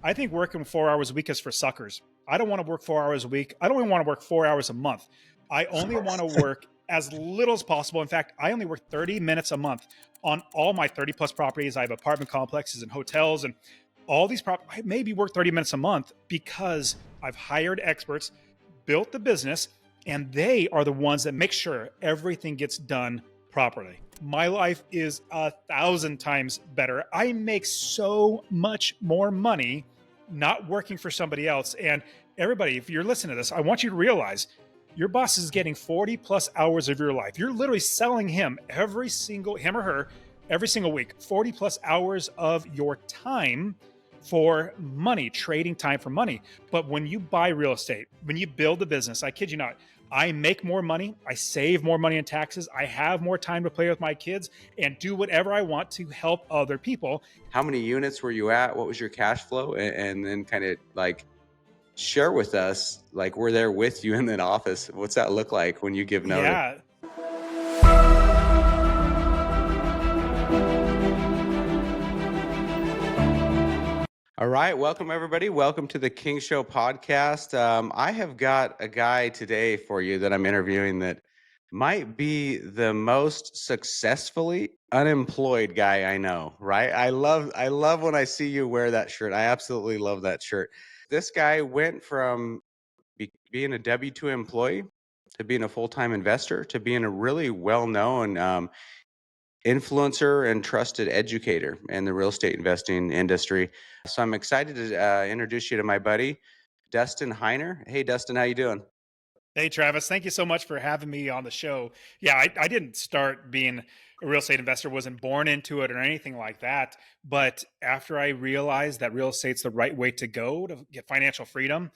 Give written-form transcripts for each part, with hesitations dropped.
I think working 4 hours a week is for suckers. I don't want to work 4 hours a week. I don't even want to work 4 hours a month. I only want to work as little as possible. In fact, I only work 30 minutes a month on all my 30 plus properties. I have apartment complexes and hotels and all these I maybe work 30 minutes a month because I've hired experts, built the business, and they are the ones that make sure everything gets done properly. My life is 1,000 times better. I make so much more money not working for somebody else. And everybody, if you're listening to this, I want you to realize your boss is getting 40 plus hours of your life. You're literally selling him him or her, every single week, 40 plus hours of your time for money, trading time for money. But when you buy real estate, when you build a business, I kid you not, I make more money, I save more money in taxes, I have more time to play with my kids and do whatever I want to help other people. How many units were you at? What was your cash flow? And then kind of like share with us, like we're there with you in that office. What's that look like when you give notice? Yeah. All right. Welcome, everybody. Welcome to the King Show podcast. I have got a guy today for you that I'm interviewing that might be the most successfully unemployed guy I know, right? I love when I see you wear that shirt. I absolutely love that shirt. This guy went from being a W-2 employee to being a full-time investor to being a really well-known influencer and trusted educator in the real estate investing industry. So I'm excited to introduce you to my buddy, Dustin Heiner. Hey, Dustin, how you doing? Hey, Travis, thank you so much for having me on the show. Yeah, I didn't start being a real estate investor, wasn't born into it or anything like that. But after I realized that real estate's the right way to go to get financial freedom,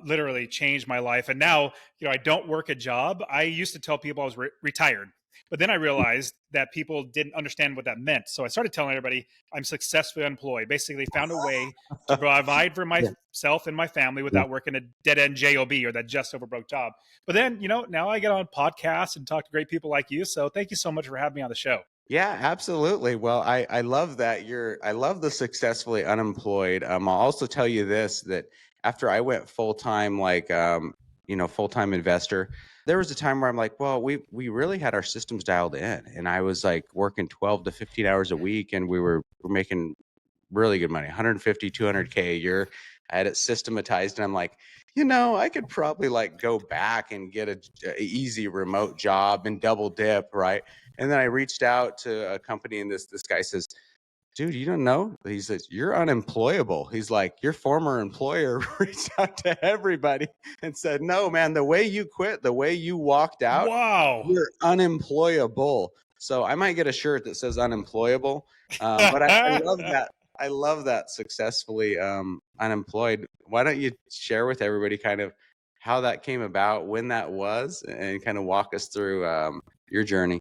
literally changed my life. And now, I don't work a job. I used to tell people I was retired, but then I realized that people didn't understand what that meant. So I started telling everybody I'm successfully unemployed, basically found a way to provide for Yeah. myself and my family without working a dead end job or that just over broke job. But then, now I get on podcasts and talk to great people like you. So thank you so much for having me on the show. Yeah, absolutely. Well, I love that I love the successfully unemployed. I'll also tell you this, that after I went full-time, full-time investor, there was a time where I'm like, well, we really had our systems dialed in, and I was like working 12 to 15 hours a week, and we're making really good money, 150, 200K a year. I had it systematized, and I'm like, I could probably like go back and get a easy remote job and double dip, right? And then I reached out to a company, and this guy says, dude, you don't know? He says, you're unemployable. He's like, your former employer reached out to everybody and said, no, man, the way you quit, the way you walked out, Wow. you're unemployable. So I might get a shirt that says unemployable. But I love that. I love that successfully unemployed. Why don't you share with everybody kind of how that came about, when that was, and kind of walk us through your journey?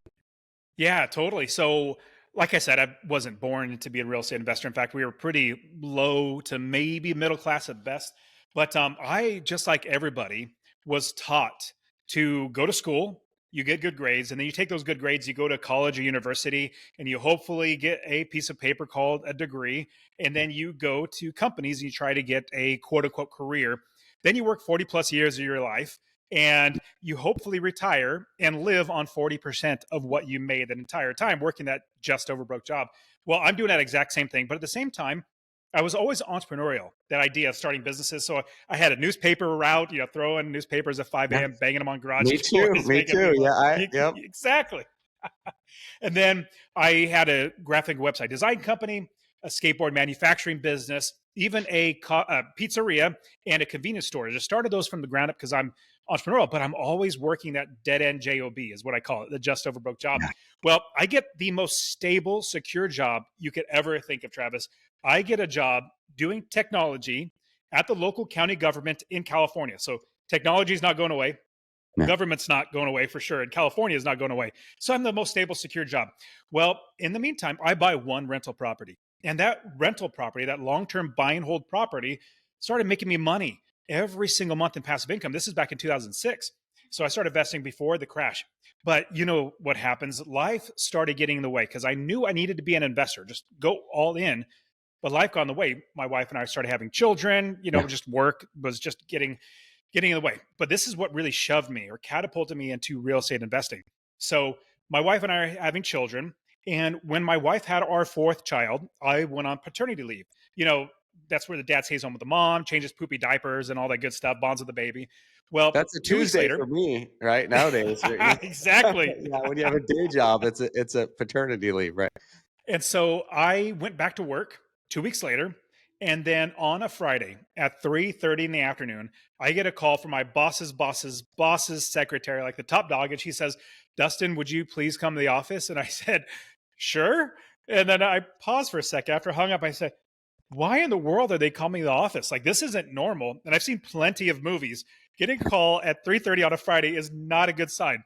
Yeah, totally. So, like I said, I wasn't born to be a real estate investor. In fact, we were pretty low to maybe middle class at best. But I, just like everybody, was taught to go to school, you get good grades, and then you take those good grades, you go to college or university, and you hopefully get a piece of paper called a degree. And then you go to companies and you try to get a quote unquote career. Then you work 40 plus years of your life and you hopefully retire and live on 40% of what you made that entire time working that just over broke job. Well, I'm doing that exact same thing, but at the same time, I was always entrepreneurial, that idea of starting businesses. So I had a newspaper route, throwing newspapers at 5 Yeah. a.m., banging them on garage Me too. doors. Me too. People, Yeah. Yep. exactly. And then I had a graphic website design company, a skateboard manufacturing business, even a pizzeria and a convenience store. I just started those from the ground up because I'm entrepreneurial, but I'm always working that dead end job is what I call it, the just over broke job. Yeah. Well, I get the most stable, secure job you could ever think of, Travis. I get a job doing technology at the local county government in California. So technology is not going away. Yeah. Government's not going away for sure. And California is not going away. So I'm the most stable, secure job. Well, in the meantime, I buy one rental property. And that rental property, that long-term buy and hold property, started making me money every single month in passive income. This is back in 2006. So I started investing before the crash. But you know what happens? Life started getting in the way because I knew I needed to be an investor, just go all in. But life got in the way. My wife and I started having children, Yeah. just work was just getting in the way. But this is what really shoved me or catapulted me into real estate investing. So my wife and I are having children. And when my wife had our fourth child, I went on paternity leave. You know, that's where the dad stays home with the mom, changes poopy diapers and all that good stuff, bonds with the baby. Well, That's a 2 weeks Tuesday later, for me, right? Nowadays. exactly. Yeah, when you have a day job, it's a paternity leave, right? And so I went back to work 2 weeks later. And then on a Friday at 3:30 in the afternoon, I get a call from my boss's secretary, like the top dog. And she says, Dustin, would you please come to the office? And I said, sure. And then I paused for a second. After I hung up, I said, why in the world are they calling me to the office? Like, this isn't normal. And I've seen plenty of movies. Getting a call at 3:30 on a Friday is not a good sign.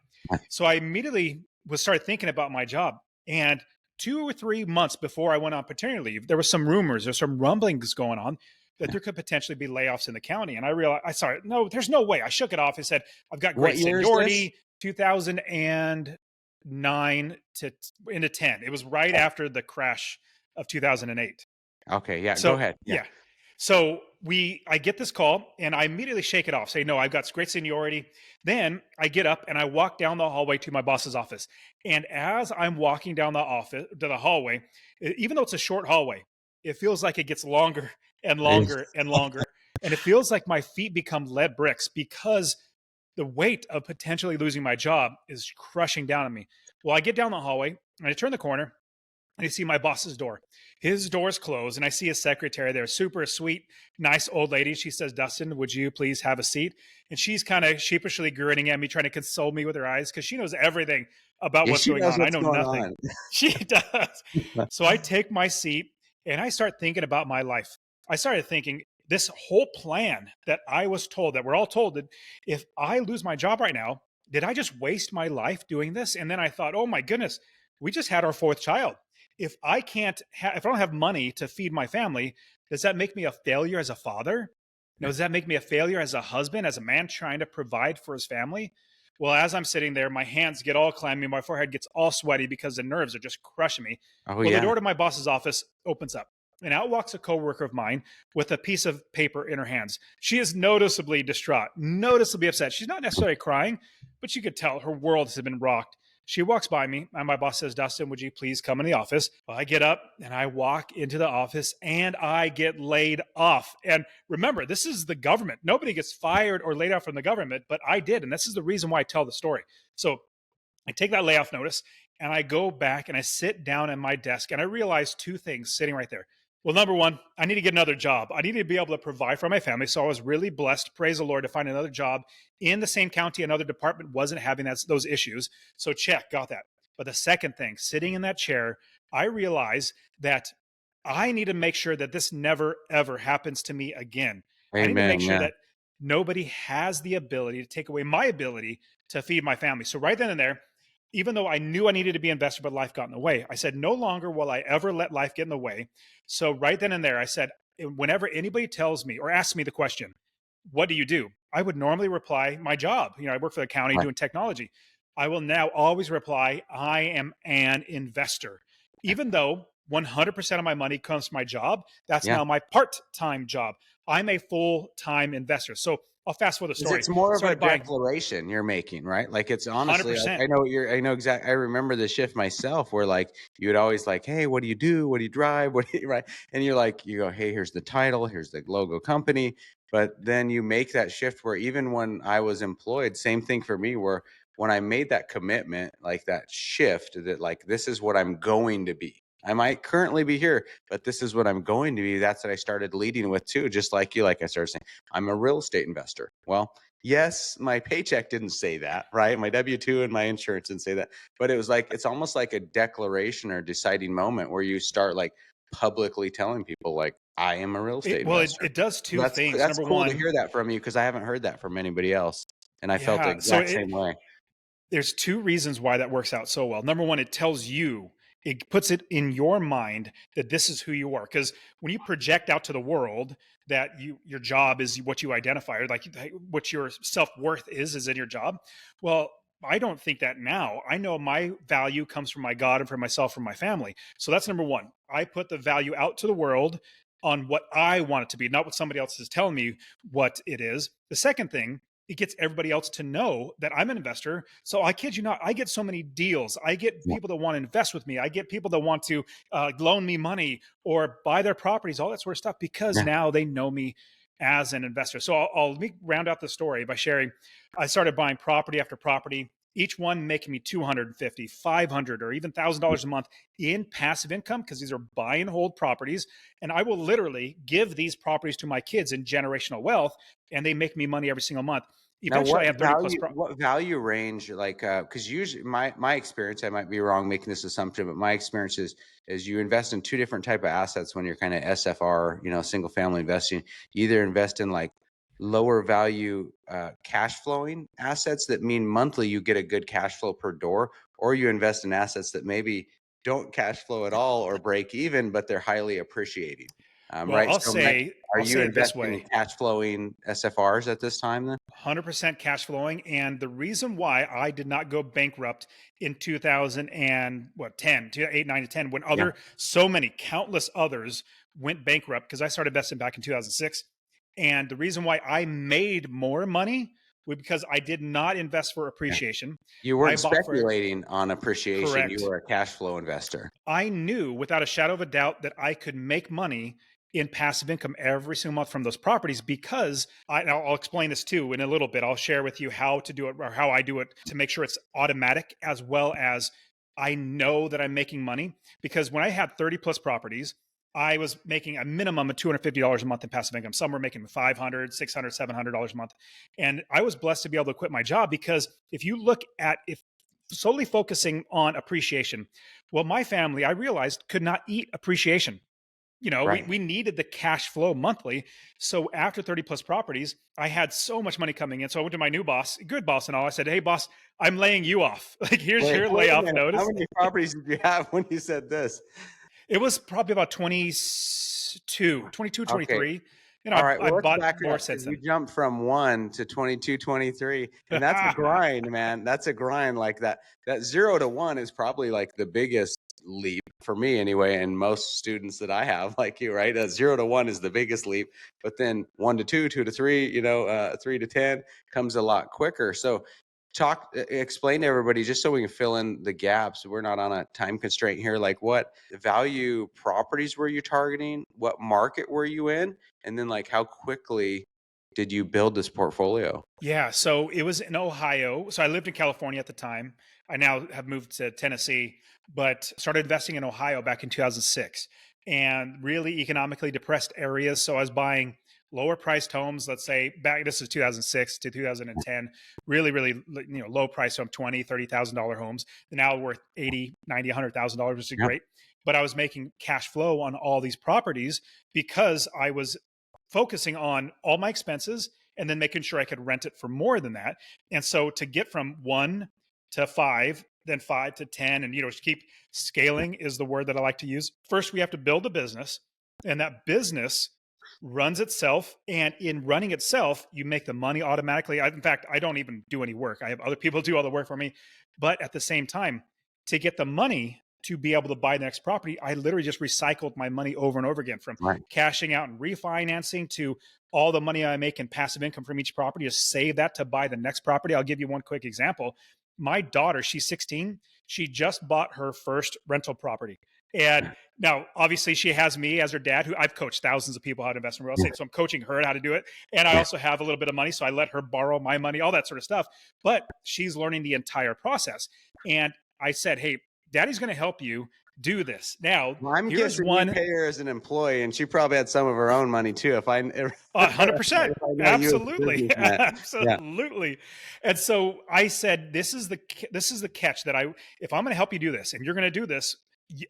So I immediately was started thinking about my job. And 2 or 3 months before I went on paternity leave, there was some rumors, there's some rumblings going on that there could potentially be layoffs in the county. And I realized, I saw it. No, there's no way. I shook it off. I said, I've got What great year is this? seniority, 2009 to into 10. It was right after the crash of 2008. Okay, yeah, go So ahead. Yeah. yeah. So I get this call and I immediately shake it off. Say, no, I've got great seniority. Then I get up and I walk down the hallway to my boss's office. And as I'm walking down the office to the hallway, even though it's a short hallway, it feels like it gets longer and longer and longer. And it feels like my feet become lead bricks because the weight of potentially losing my job is crushing down on me. Well, I get down the hallway and I turn the corner and I see my boss's door. His door's closed, and I see his secretary there, super sweet, nice old lady. She says, Dustin, would you please have a seat? And she's kind of sheepishly grinning at me, trying to console me with her eyes because she knows everything about Yeah, what's she going knows on. I what's know going nothing. on. She does. So I take my seat and I start thinking about my life. I started thinking this whole plan that I was told, that we're all told, that if I lose my job right now, did I just waste my life doing this? And then I thought, oh my goodness, we just had our fourth child. If I can't, if I don't have money to feed my family, does that make me a failure as a father? No, does that make me a failure as a husband, as a man trying to provide for his family? Well, as I'm sitting there, my hands get all clammy, my forehead gets all sweaty because the nerves are just crushing me. Oh Well, the yeah. door to my boss's office opens up, and out walks a coworker of mine with a piece of paper in her hands. She is noticeably distraught, noticeably upset. She's not necessarily crying, but you could tell her world has been rocked. She walks by me, and my boss says, Dustin, would you please come in the office? Well, I get up and I walk into the office and I get laid off. And remember, this is the government. Nobody gets fired or laid off from the government, but I did. And this is the reason why I tell the story. So I take that layoff notice and I go back and I sit down at my desk and I realize two things sitting right there. Well, number one, I need to get another job. I need to be able to provide for my family. So I was really blessed, praise the Lord, to find another job in the same county. Another department wasn't having those issues. So check, got that. But the second thing, sitting in that chair, I realize that I need to make sure that this never, ever happens to me again. I need to Amen. make sure Yeah. that nobody has the ability to take away my ability to feed my family. So right then and there, even though I knew I needed to be invested, but life got in the way, I said, no longer will I ever let life get in the way. So right then and there, I said, whenever anybody tells me or asks me the question, what do you do? I would normally reply, my job. I work for the county Right. doing technology. I will now always reply, I am an investor. Even though 100% of my money comes from my job, that's Yeah. now my part-time job. I'm a full-time investor. So I'll fast forward the 'Cause story. it's more of a Started buying declaration you're making, right? Like it's honestly, 100%. I know exactly. I remember the shift myself where like you would always like, hey, what do you do? What do you drive? What do you right? And you're like, you go, hey, here's the title, here's the logo company. But then you make that shift where even when I was employed, same thing for me, where when I made that commitment, like that shift that like this is what I'm going to be. I might currently be here, but this is what I'm going to be. That's what I started leading with too, just like you, like I started saying. I'm a real estate investor. Well, yes, my paycheck didn't say that, right? My W-2 and my insurance didn't say that, but it was like, it's almost like a declaration or deciding moment where you start like publicly telling people like, I am a real estate investor. It does So two things. that's Number cool to one, hear that from you because I haven't heard that from anybody else. And I felt the yeah. So exact same way. there's two reasons why that works out so well. Number one, it tells you, it puts it in your mind that this is who you are. Because when you project out to the world that your job is what you identify, or like what your self-worth is in your job. Well, I don't think that now. I know my value comes from my God and from myself, from my family. So that's number one. I put the value out to the world on what I want it to be, not what somebody else is telling me what it is. The second thing, it gets everybody else to know that I'm an investor. So I kid you not, I get so many deals. I get Yeah. people that want to invest with me. I get people that want to loan me money or buy their properties, all that sort of stuff, because Yeah. now they know me as an investor. So let me round out the story by sharing. I started buying property after property, each one making me 250, 500, or even $1,000 a month in passive income, because these are buy and hold properties. And I will literally give these properties to my kids in generational wealth, and they make me money every single month. Now, Eventually, I had 30 plus. what value range, like, because usually my experience, I might be wrong making this assumption, but my experience is you invest in two different type of assets when you're kind of SFR, single family investing. You either invest in like lower value cash flowing assets that mean monthly you get a good cash flow per door, or you invest in assets that maybe don't cash flow at all or break even, but they're highly appreciating. Well, Right. So, are I'll you say it this investing in way: cash flowing SFRs at this time then? 100% cash flowing. And the reason why I did not go bankrupt in 2000 and what 10, 8, 9 to 10, when Yeah. so many countless others went bankrupt, because I started investing back in 2006. And the reason why I made more money was because I did not invest for appreciation. You I weren't bought for speculating on appreciation. You correct. were a cash flow investor. I knew without a shadow of a doubt that I could make money in passive income every single month from those properties, because I'll explain this too in a little bit. I'll share with you how to do it, or how I do it, to make sure it's automatic, as well as I know that I'm making money. Because when I had 30 plus properties, I was making a minimum of $250 a month in passive income. Some were making $500, $600, $700 a month. And I was blessed to be able to quit my job, because if you look at, if solely focusing on appreciation, well, my family, I realized, could not eat appreciation. Right. We needed the cash flow monthly. So after 30 plus properties, I had so much money coming in. So I went to my new boss, good boss and all. I said, "Hey boss, I'm laying you off. Like, here's your Wait a layoff minute. How notice." many properties did you have when you said this? It was probably about 22, 22, Okay. 23. All right. I Well, let's bought back it more up since because you then. jumped from 1 to 22, 23, and that's a grind, man. That's a grind like that. That 0 to 1 is probably like the biggest leap for me anyway, and most students that I have like you, right? 0 to 1 is the biggest leap, but then 1 to 2, 2 to 3, 3 to 10 comes a lot quicker. So explain to everybody, just so we can fill in the gaps. We're not on a time constraint here. Like, what value properties were you targeting? What market were you in? And then, like, how quickly did you build this portfolio? Yeah, so it was in Ohio. So I lived in California at the time. I now have moved to Tennessee, but started investing in Ohio back in 2006, and really economically depressed areas. So I was buying lower priced homes, let's say back, this is 2006 to 2010, really, low price home, 20, $30,000 homes. They're now worth 80, 90, $100,000, which is Yeah. great. But I was making cash flow on all these properties because I was focusing on all my expenses and then making sure I could rent it for more than that. And so to get from 1 to 5, then 5 to 10, and keep scaling is the word that I like to use. First, we have to build a business, and that business runs itself. And in running itself, you make the money automatically. In fact, I don't even do any work. I have other people do all the work for me. But at the same time, to get the money to be able to buy the next property, I literally just recycled my money over and over again, from Right. cashing out and refinancing to all the money I make in passive income from each property, to save that to buy the next property. I'll give you one quick example. My daughter, she's 16. She just bought her first rental property. And now, obviously, she has me as her dad, who I've coached thousands of people how to invest in real Yeah. estate. So I'm coaching her how to do it. And I Yeah. also have a little bit of money. So I let her borrow my money, all that sort of stuff. But she's learning the entire process. And I said, "Hey, daddy's going to help you do this." Now, Well, I'm here's guessing you one. pay her as an employee, and she probably had some of her own money too. If 100%. I know you as a Absolutely. businessman. Yeah. Absolutely. And so I said, this is the catch, that if I'm going to help you do this and you're going to do this,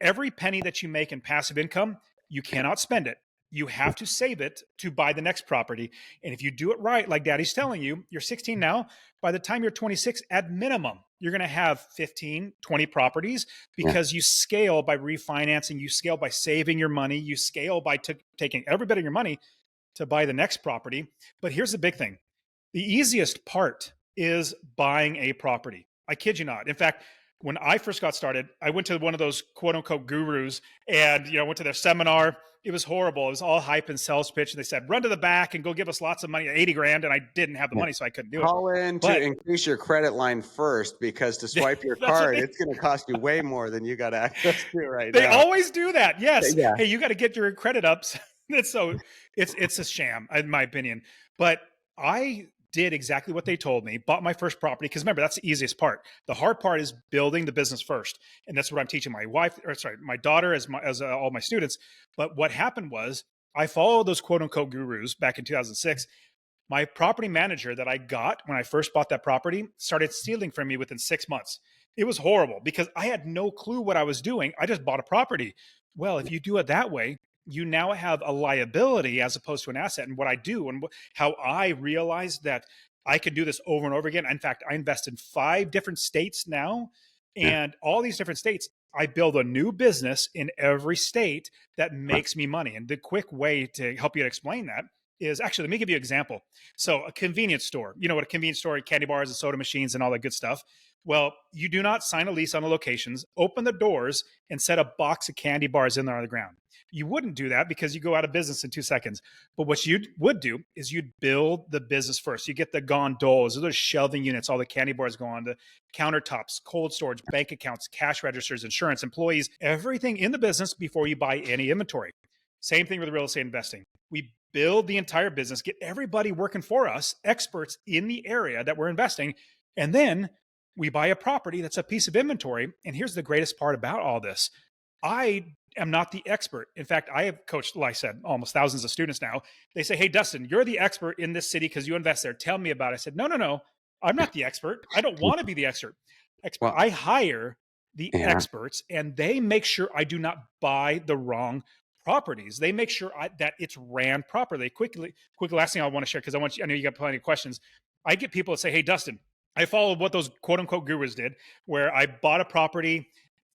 every penny that you make in passive income, you cannot spend it. You have to save it to buy the next property. And if you do it right, like daddy's telling you, you're 16 now. By the time you're 26, at minimum, you're going to have 15, 20 properties, Yeah. because you scale by refinancing, you scale by saving your money, you scale by taking every bit of your money to buy the next property. But here's the big thing: the easiest part is buying a property. I kid you not. In fact, when I first got started, I went to one of those quote unquote gurus and, went to their seminar. It was horrible. It was all hype and sales pitch. And they said, run to the back and go give us lots of money, 80 grand. And I didn't have the Yeah. money, so I couldn't do it. Call in to But increase your credit line first, because to swipe your card, it's going to cost you way more than you got access to right they now. always do that. Yes. Yeah. Hey, you got to get your credit ups. It's a sham, in my opinion. But I did exactly what they told me, bought my first property. Because remember, that's the easiest part. The hard part is building the business first. And that's what I'm teaching my daughter as all my students. But what happened was I followed those quote unquote gurus back in 2006. My property manager that I got when I first bought that property started stealing from me within 6 months. It was horrible because I had no clue what I was doing. I just bought a property. Well, if you do it that way, you now have a liability as opposed to an asset. And what I do and how I realized that I could do this over and over again. In fact, I invest in 5 different states now, and all these different states, I build a new business in every state that makes me money. And the quick way to help you to explain that is actually, let me give you an example. So a convenience store, you know what a convenience store, candy bars and soda machines and all that good stuff. Well, you do not sign a lease on the locations, open the doors and set a box of candy bars in there on the ground. You wouldn't do that because you go out of business in 2 seconds. But what you would do is you'd build the business first. You get the gondolas, those shelving units, all the candy bars go on, the countertops, cold storage, bank accounts, cash registers, insurance, employees, everything in the business before you buy any inventory. Same thing with real estate investing. We build the entire business, get everybody working for us, experts in the area that we're investing, and then we buy a property that's a piece of inventory. And here's the greatest part about all this. I am not the expert. In fact, I have coached, like I said, almost thousands of students now. They say, hey, Dustin, you're the expert in this city because you invest there. Tell me about it. I said, no. I'm not the expert. I don't want to be the expert. Well, I hire the experts and they make sure I do not buy the wrong properties. They make sure that it's ran properly. Quickly, last thing I want to share, because I know you got plenty of questions. I get people that say, hey, Dustin, I followed what those quote unquote gurus did, where I bought a property,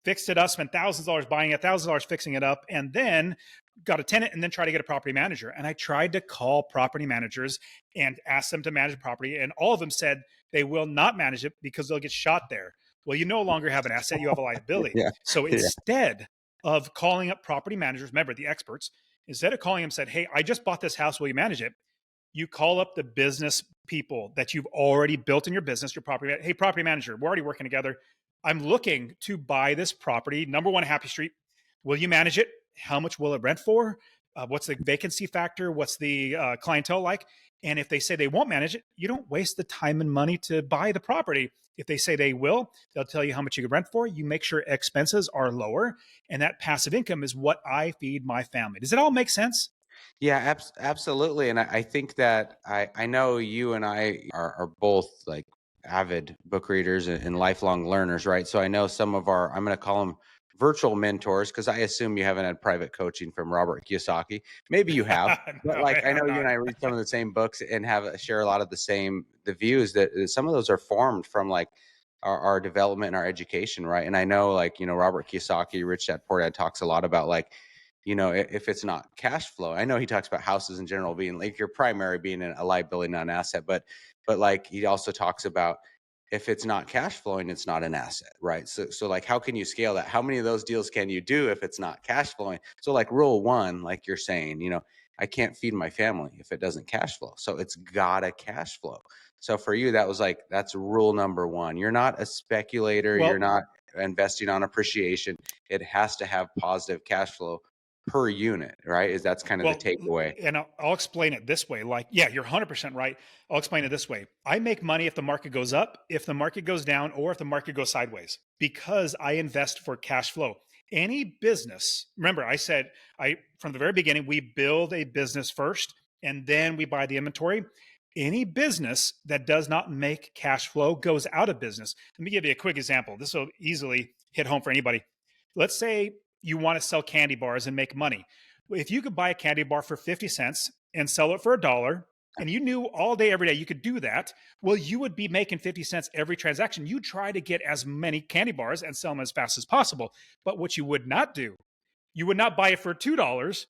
fixed it up, spent thousands of dollars buying it, thousands of dollars fixing it up, and then got a tenant and then tried to get a property manager. And I tried to call property managers and ask them to manage the property. And all of them said they will not manage it because they'll get shot there. Well, you no longer have an asset, you have a liability. So instead of calling up property managers, remember the experts, instead of calling them said, hey, I just bought this house, will you manage it? You call up the business people that you've already built in your business, your property. Hey, property manager, we're already working together. I'm looking to buy this property, number 1 Happy Street. Will you manage it? How much will it rent for? What's the vacancy factor? What's the clientele like? And if they say they won't manage it, you don't waste the time and money to buy the property. If they say they will, they'll tell you how much you can rent for. You make sure expenses are lower. And that passive income is what I feed my family. Does it all make sense? Yeah, absolutely. And I think that I know you and I are both like avid book readers and lifelong learners, right? So I know some of I'm going to call them virtual mentors, because I assume you haven't had private coaching from Robert Kiyosaki. Maybe you have, but No, like I know you and I read some of the same books and share a lot of the views that some of those are formed from like our development and our education, right? And I know Robert Kiyosaki, Rich Dad Poor Dad, talks a lot about like, if it's not cash flow. I know he talks about houses in general being like your primary being a liability, not an asset, but like he also talks about if it's not cash flowing, it's not an asset, right? So like, how can you scale that? How many of those deals can you do if it's not cash flowing? So like rule 1, like you're saying, I can't feed my family if it doesn't cash flow. So it's gotta cash flow. So for you, that's rule number 1. You're not a speculator. Well, you're not investing on appreciation. It has to have positive cash flow per unit, right? That's kind of the takeaway. And I'll explain it this way. Like, yeah, you're 100% right. I'll explain it this way. I make money if the market goes up, if the market goes down, or if the market goes sideways, because I invest for cash flow. Any business, remember, I said from the very beginning, we build a business first and then we buy the inventory. Any business that does not make cash flow goes out of business. Let me give you a quick example. This will easily hit home for anybody. Let's say you want to sell candy bars and make money. If you could buy a candy bar for 50 cents and sell it for $1, and you knew all day, every day you could do that, well, you would be making 50 cents every transaction. You try to get as many candy bars and sell them as fast as possible. But what you would not do, you would not buy it for $2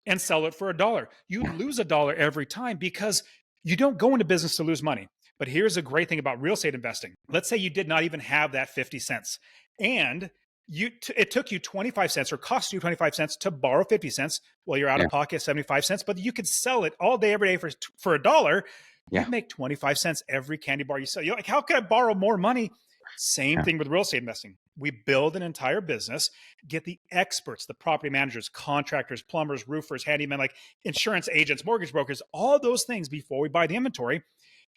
and sell it for $1. You'd lose $1 every time because you don't go into business to lose money. But here's a great thing about real estate investing. Let's say you did not even have that 50 cents and it took you 25 cents or cost you 25 cents to borrow 50 cents while you're out Yeah. of pocket 75 cents, but you could sell it all day, every day for a dollar. Yeah. You'd make 25 cents every candy bar you sell. You're like, how can I borrow more money? Same Yeah. thing with real estate investing. We build an entire business, get the experts, the property managers, contractors, plumbers, roofers, handymen, like insurance agents, mortgage brokers, all those things before we buy the inventory.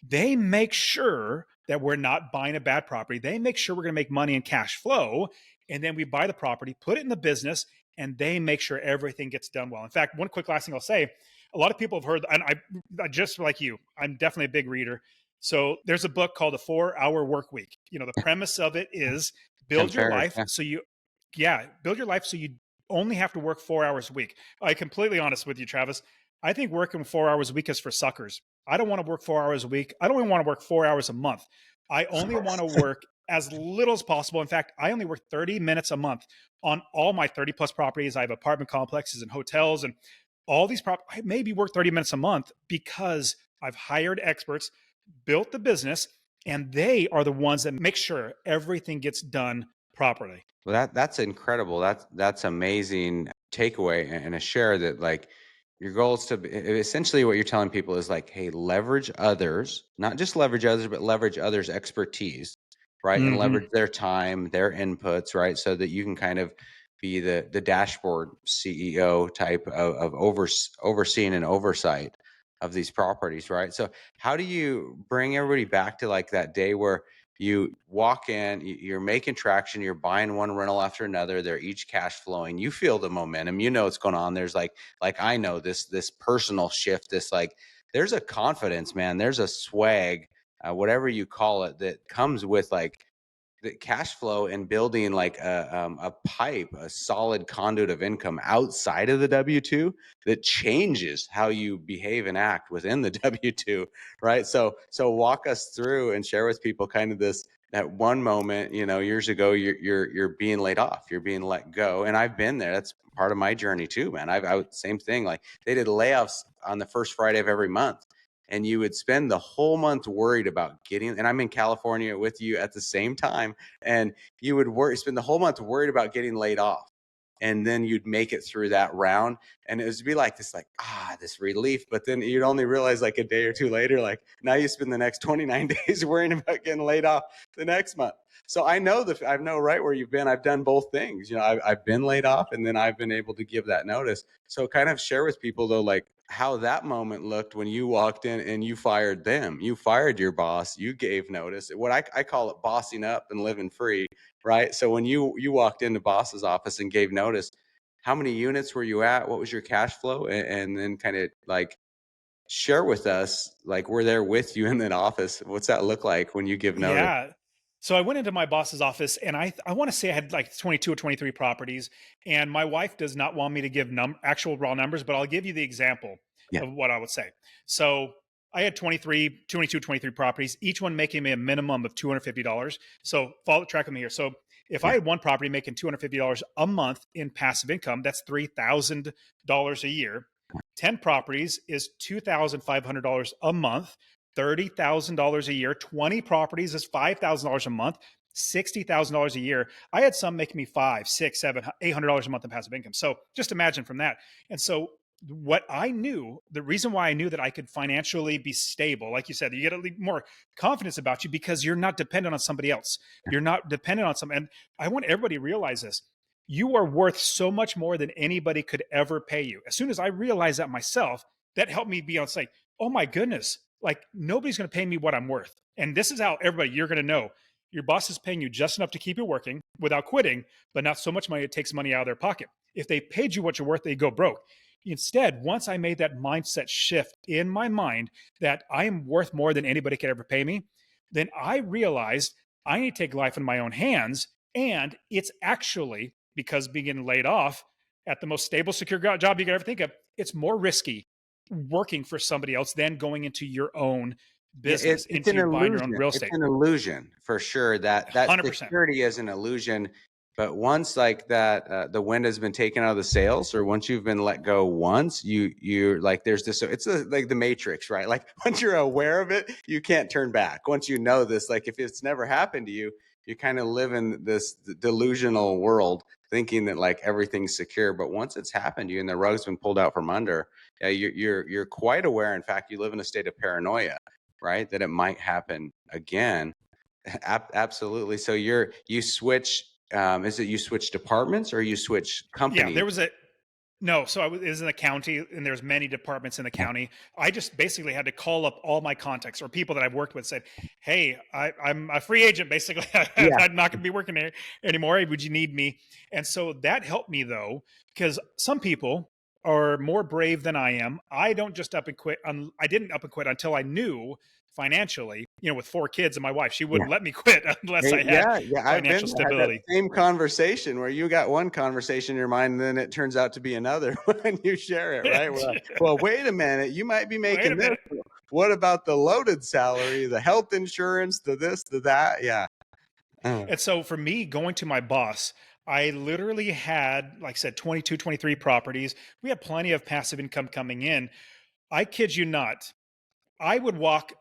They make sure that we're not buying a bad property. They make sure we're going to make money and cash flow. And then we buy the property, put it in the business, and they make sure everything gets done well. In fact, one quick last thing I'll say, a lot of people have heard, and I just like you, I'm definitely a big reader. So there's a book called The 4-Hour Work Week. You know, the premise of it is Tim build your Ferriss. life Yeah. so you, yeah, build your life so you only have to work 4 hours a week. I completely honest with you, Travis. I think working 4 hours a week is for suckers. I don't want to work 4 hours a week. I don't even want to work 4 hours a month. I only want to work as little as possible. In fact, I only work 30 minutes a month on all my 30 plus properties. I have apartment complexes and hotels and all these properties. I maybe work 30 minutes a month because I've hired experts, built the business, and they are the ones that make sure everything gets done properly. Well, that's incredible. That's amazing takeaway and a share that like your goal is to essentially what you're telling people is like, hey, leverage others, not just leverage others, but leverage others' expertise, right? And Mm-hmm. leverage their time, their inputs, right? So that you can kind of be the dashboard CEO type of overseeing and oversight of these properties, right? So how do you bring everybody back to like that day where you walk in, you're making traction, you're buying one rental after another, they're each cash flowing, you feel the momentum, you know what's going on. There's like I know this personal shift, this like there's a confidence, man, there's a swag, whatever you call it, that comes with like the cash flow and building like a pipe, a solid conduit of income outside of the W-2 that changes how you behave and act within the W-2, right? So walk us through and share with people kind of this, that one moment, you know, years ago, you're being laid off, you're being let go. And I've been there. That's part of my journey too, man. Same thing. Like they did layoffs on the first Friday of every month. And you would spend the whole month worried about getting, and I'm in California with you at the same time, and you would spend the whole month worried about getting laid off. And then you'd make it through that round. And it would be like this, like, this relief. But then you'd only realize like a day or two later, like now you spend the next 29 days worrying about getting laid off the next month. So I know right where you've been. I've done both things. You know, I've been laid off and then I've been able to give that notice. So kind of share with people though, like how that moment looked when you walked in and you fired them. You fired your boss. You gave notice. What I call it bossing up and living free, right? So when you walked into boss's office and gave notice, how many units were you at? What was your cash flow? And then kind of like share with us, like we're there with you in that office. What's that look like when you give notice? Yeah. So I went into my boss's office and I want to say I had like 22 or 23 properties, and my wife does not want me to give actual raw numbers, but I'll give you the example Yeah. of what I would say. So I had 23 properties, each one making me a minimum of $250. So follow track with me here. So if I had one property making $250 a month in passive income, that's $3,000 a year. 10 properties is $2,500 a month. $30,000 a year. 20 properties is $5,000 a month. $60,000 a year. I had some making me $500, $600, $700, $800 a month in passive income. So just imagine from that. And so what I knew, the reason why I knew that I could financially be stable, like you said, you get a little more confidence about you because you're not dependent on somebody else. You're not dependent on some. And I want everybody to realize this. You are worth so much more than anybody could ever pay you. As soon as I realized that myself, that helped me be on site. Oh my goodness, like nobody's going to pay me what I'm worth. And this is how everybody, you're going to know your boss is paying you just enough to keep you working without quitting, but not so much money it takes money out of their pocket. If they paid you what you're worth, they go broke. Instead, once I made that mindset shift in my mind that I am worth more than anybody could ever pay me, then I realized I need to take life in my own hands. And it's actually because being laid off at the most stable, secure job you could ever think of, it's more risky working for somebody else than going into your own business, It's an into buying your own illusion. real It's estate. an illusion for sure. That 100%. security is an illusion. But once like that, the wind has been taken out of the sails, or once you've been let go once, you're like, there's this, it's like the Matrix, right? Like once you're aware of it, you can't turn back. Once you know this, like if it's never happened to you, you kind of live in this delusional world thinking that like everything's secure. But once it's happened to you and the rug's been pulled out from under, you're quite aware. In fact, you live in a state of paranoia, right? That it might happen again. Absolutely. So you switch. Is it you switch departments or you switch Yeah, company? there was a no. So it was in the county, and there's many departments in the Yeah. county. I just basically had to call up all my contacts or people that I've worked with. Said, "Hey, I'm a free agent. Basically, Yeah. I'm not going to be working there anymore. Would you need me?" And so that helped me though, because some people are more brave than I am. I don't just up and quit. I didn't up and quit until I knew financially. With 4 kids and my wife, she Yeah. wouldn't let me quit unless I had Yeah. I've financial had that stability. same conversation where you got one conversation in your mind, and then it turns out to be another when you share it, right? Well, wait a minute, you might be Wait a making this. minute. What about the loaded salary, the health insurance, the this, the that? Yeah. And so for me, going to my boss, I literally had, like I said, 22, 23 properties. We had plenty of passive income coming in. I kid you not. I would walk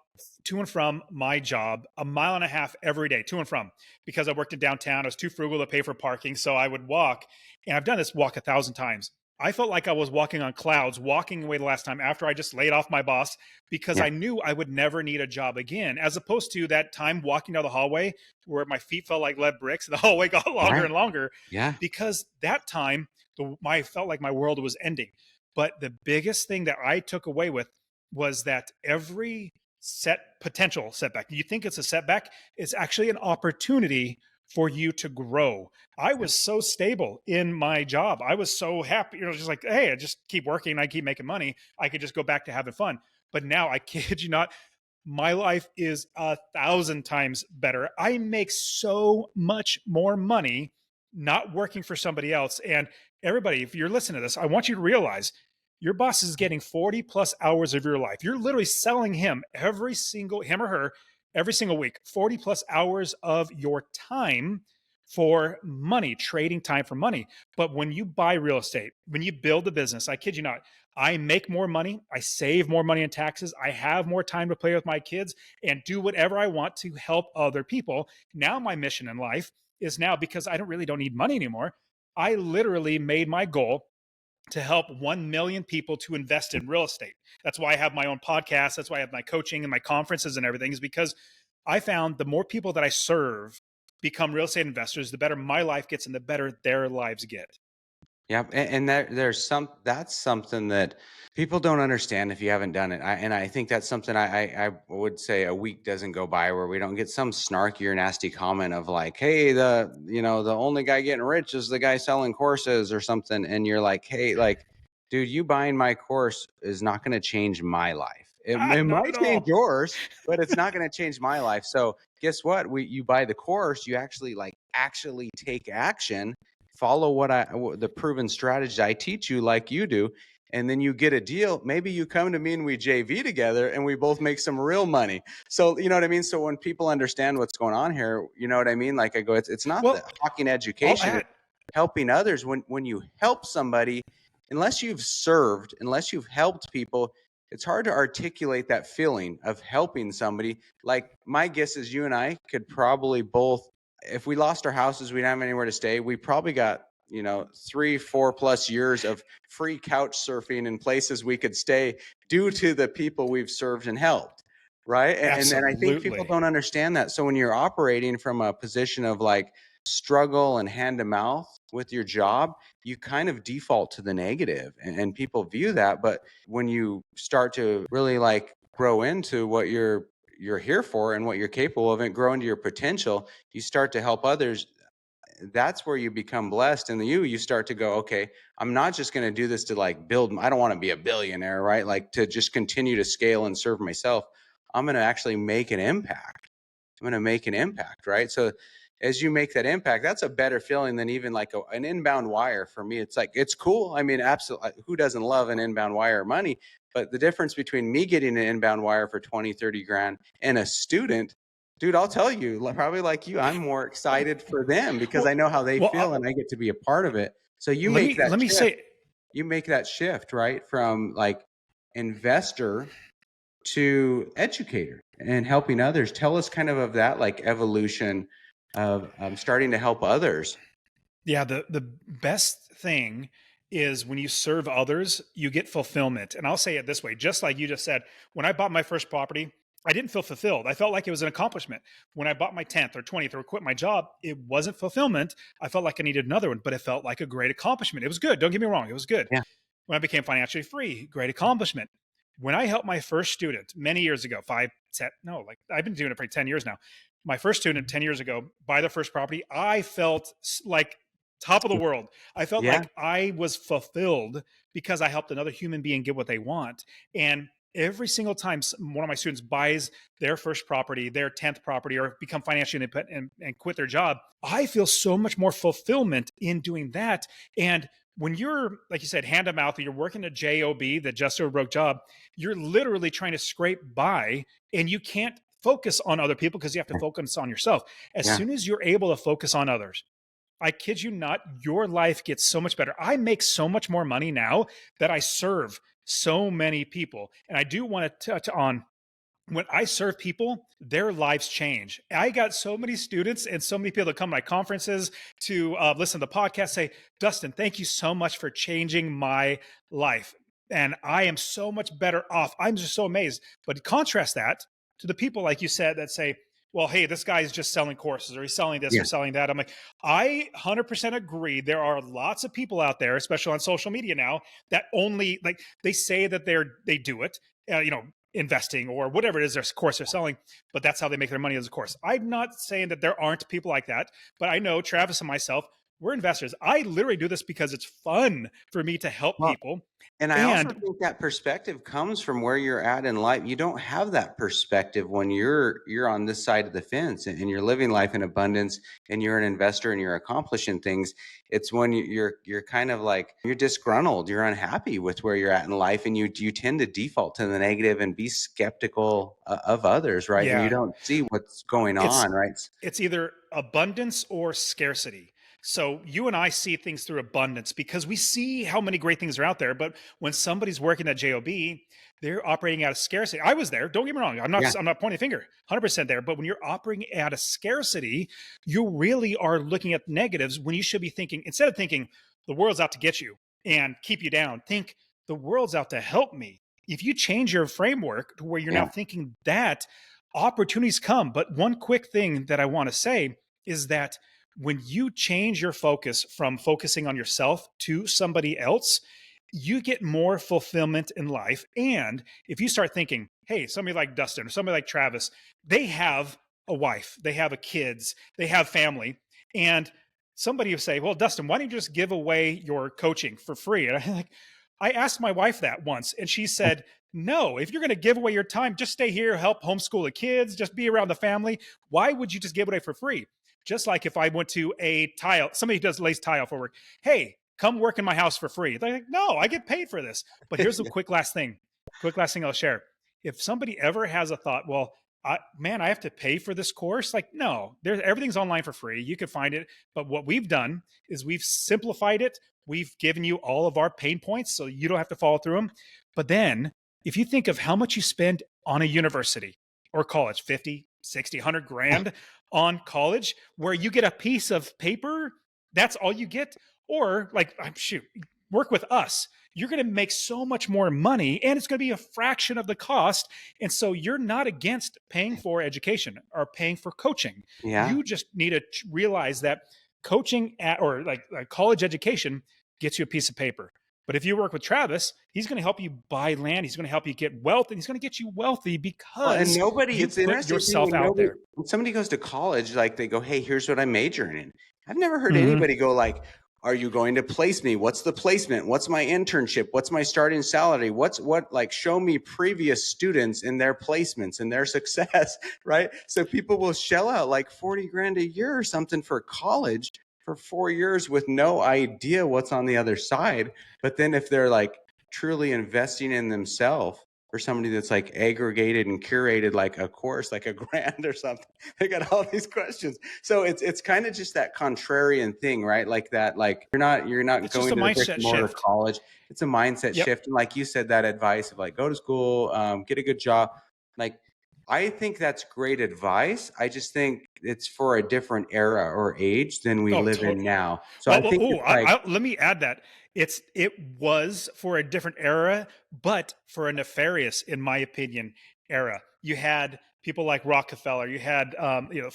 to and from my job a mile and a half every day, to and from, because I worked in downtown. I was too frugal to pay for parking. So I would walk, and I've done this walk 1,000 times. I felt like I was walking on clouds, walking away the last time after I just laid off my boss because Yeah. I knew I would never need a job again, as opposed to that time walking down the hallway where my feet felt like lead bricks. The hallway got longer Right. and longer Yeah. because that time I felt like my world was ending. But the biggest thing that I took away with was that every potential setback, you think it's a setback, it's actually an opportunity for you to grow. I was so stable in my job. I was so happy, just like, hey, I just keep working, I keep making money. I could just go back to having fun. But now, I kid you not, my life is 1,000 times better. I make so much more money not working for somebody else. And everybody, if you're listening to this, I want you to realize your boss is getting 40 plus hours of your life. You're literally selling him him or her, every single week, 40 plus hours of your time for money, trading time for money. But when you buy real estate, when you build a business, I kid you not, I make more money. I save more money in taxes. I have more time to play with my kids and do whatever I want to help other people. Now, my mission in life is now, because I don't need money anymore. I literally made my goal to help 1 million people to invest in real estate. That's why I have my own podcast. That's why I have my coaching and my conferences and everything, is because I found the more people that I serve become real estate investors, the better my life gets and the better their lives get. Yeah, and that's something that people don't understand if you haven't done it. I think that's something I would say a week doesn't go by where we don't get some snarky or nasty comment of like, hey, the only guy getting rich is the guy selling courses or something, and you're like, hey, like, dude, you buying my course is not going to change my life. It Not might at change all. yours, but it's not going to change my life. So guess what? You buy the course, you actually take action, follow the proven strategies I teach you like you do, and then you get a deal. Maybe you come to me and we JV together and we both make some real money. So you know what I mean? So when people understand what's going on here, you know what I mean? Like I go, it's not the Well, hawking I'll education, it's add, helping others. When you help somebody, unless you've helped people, it's hard to articulate that feeling of helping somebody. Like my guess is you and I could probably both, if we lost our houses, we didn't have anywhere to stay, we probably got 3-4+ years of free couch surfing in places we could stay due to the people we've served and helped, right? And I think people absolutely. don't understand that. So when you're operating from a position of like struggle and hand to mouth with your job, you kind of default to the negative, and people view that. But when you start to really like grow into what you're here for and what you're capable of and grow into your potential, you start to help others. That's where you become blessed. And you start to go, okay, I'm not just going to do this to like build. I don't want to be a billionaire, right? Like to just continue to scale and serve myself. I'm going to actually make an impact. I'm going to make an impact, right? So as you make that impact, that's a better feeling than even like an inbound wire. For me, it's like, it's cool. I mean, absolutely. Who doesn't love an inbound wire money? But the difference between me getting an inbound wire for 20, 30 grand and a student Dude, I'll tell you, probably like you, I'm more excited for them because I Well, know how they well, feel and I get to be a part of it. So you let make me that let me shift. say, You make that shift, right? From like investor to educator and helping others. Tell us kind of that like evolution of starting to help others. yeah, the best thing is when you serve others, you get fulfillment. And I'll say it this way, just like you just said, when I bought my first property, I didn't feel fulfilled. I felt like it was an accomplishment. When I bought my 10th or 20th or quit my job, it wasn't fulfillment. I felt like I needed another one, but it felt like a great accomplishment. It was good. Don't get me wrong, it was good. Yeah. When I became financially free, great accomplishment. When I helped my first student many years ago, five, 10, no, like I've been doing it for 10 years now. My first student 10 years ago, buy the first property, I felt like top of the world. I felt Yeah. like I was fulfilled because I helped another human being get what they want. And every single time one of my students buys their first property, their 10th property, or become financially independent and quit their job, I feel so much more fulfillment in doing that. And when you're, like you said, hand to mouth, you're working a job, the just over broke job, you're literally trying to scrape by and you can't focus on other people because you have to focus on yourself. As Yeah. soon as you're able to focus on others, I kid you not, your life gets so much better. I make so much more money now that I serve so many people. And I do want to touch on when I serve people, their lives change. I got so many students and so many people that come to my conferences to listen to the podcast say, Dustin, thank you so much for changing my life. And I am so much better off. I'm just so amazed. But contrast that to the people, like you said, that say, well, hey, this guy's just selling courses or he's selling this Yeah. or selling that. I'm like, I 100% agree. There are lots of people out there, especially on social media now, that only like they say that they do it, investing or whatever it is their course they're selling, but that's how they make their money as a course. I'm not saying that there aren't people like that, but I know Travis and myself, we're investors. I literally do this because it's fun for me to help Well, people. and I also And think that perspective comes from where you're at in life. You don't have that perspective when you're on this side of the fence and you're living life in abundance and you're an investor and you're accomplishing things. It's when you're kind of like you're disgruntled, you're unhappy with where you're at in life, and you tend to default to the negative and be skeptical of others, right? And you yeah, don't see what's going it's on, right? it's either abundance or scarcity. So you and I see things through abundance because we see how many great things are out there. But when somebody's working at job, they're operating out of scarcity. I was there. Don't get me wrong. Yeah, I'm not pointing a finger. 100% there. But when you're operating out of scarcity, you really are looking at negatives when you should be thinking, instead of thinking the world's out to get you and keep you down, think the world's out to help me. If you change your framework to where you're now yeah, thinking that, opportunities come. But one quick thing that I want to say is that when you change your focus from focusing on yourself to somebody else, you get more fulfillment in life. And if you start thinking, hey, somebody like Dustin or somebody like Travis, they have a wife, they have a kids, they have family. And somebody will say, well, Dustin, why don't you just give away your coaching for free? And I asked my wife that once, and she said, no, if you're going to give away your time, just stay here, help homeschool the kids, just be around the family. Why would you just give it away for free? Just like if I went to a tile, somebody who does lace tile for work, hey, come work in my house for free. They're like, no, I get paid for this. But here's the quick last thing I'll share. If somebody ever has a thought, well, man, I have to pay for this course. Like, no, everything's online for free. You can find it. But what we've done is we've simplified it. We've given you all of our pain points so you don't have to follow through them. But then if you think of how much you spend on a university or college, 50, 60, 100 grand on college, where you get a piece of paper, that's all you get. Or like, shoot, work with us. You're going to make so much more money and it's going to be a fraction of the cost. And so you're not against paying for education or paying for coaching. yeah. You just need to realize that coaching or like college education gets you a piece of paper. But if you work with Travis, he's going to help you buy land. He's going to help you get wealth, and he's going to get you wealthy Well, and because nobody, you it's put interesting too, yourself out there. when somebody goes to college, like they go, hey, here's what I'm majoring in. I've never heard Mhm. anybody go like, are you going to place me? What's the placement? What's my internship? What's my starting salary? Like show me previous students and their placements and their success, right? So people will shell out like 40 grand a year or something for college for 4 years with no idea what's on the other side. But then if they're like truly investing in themselves, for somebody that's like aggregated and curated like a course, like a grant or something. They got all these questions. So it's kind of just that contrarian thing, right? Like that, like you're not It's just going a to the brick mindset and mortar shift. college. It's a mindset Yep. shift. And like you said, that advice of like go to school, get a good job. Like I think that's great advice. I just think it's for a different era or age than we Oh, live in totally. now. So I think it's like Let me add that it was for a different era, but for a nefarious, in my opinion, era. You had people like Rockefeller, you had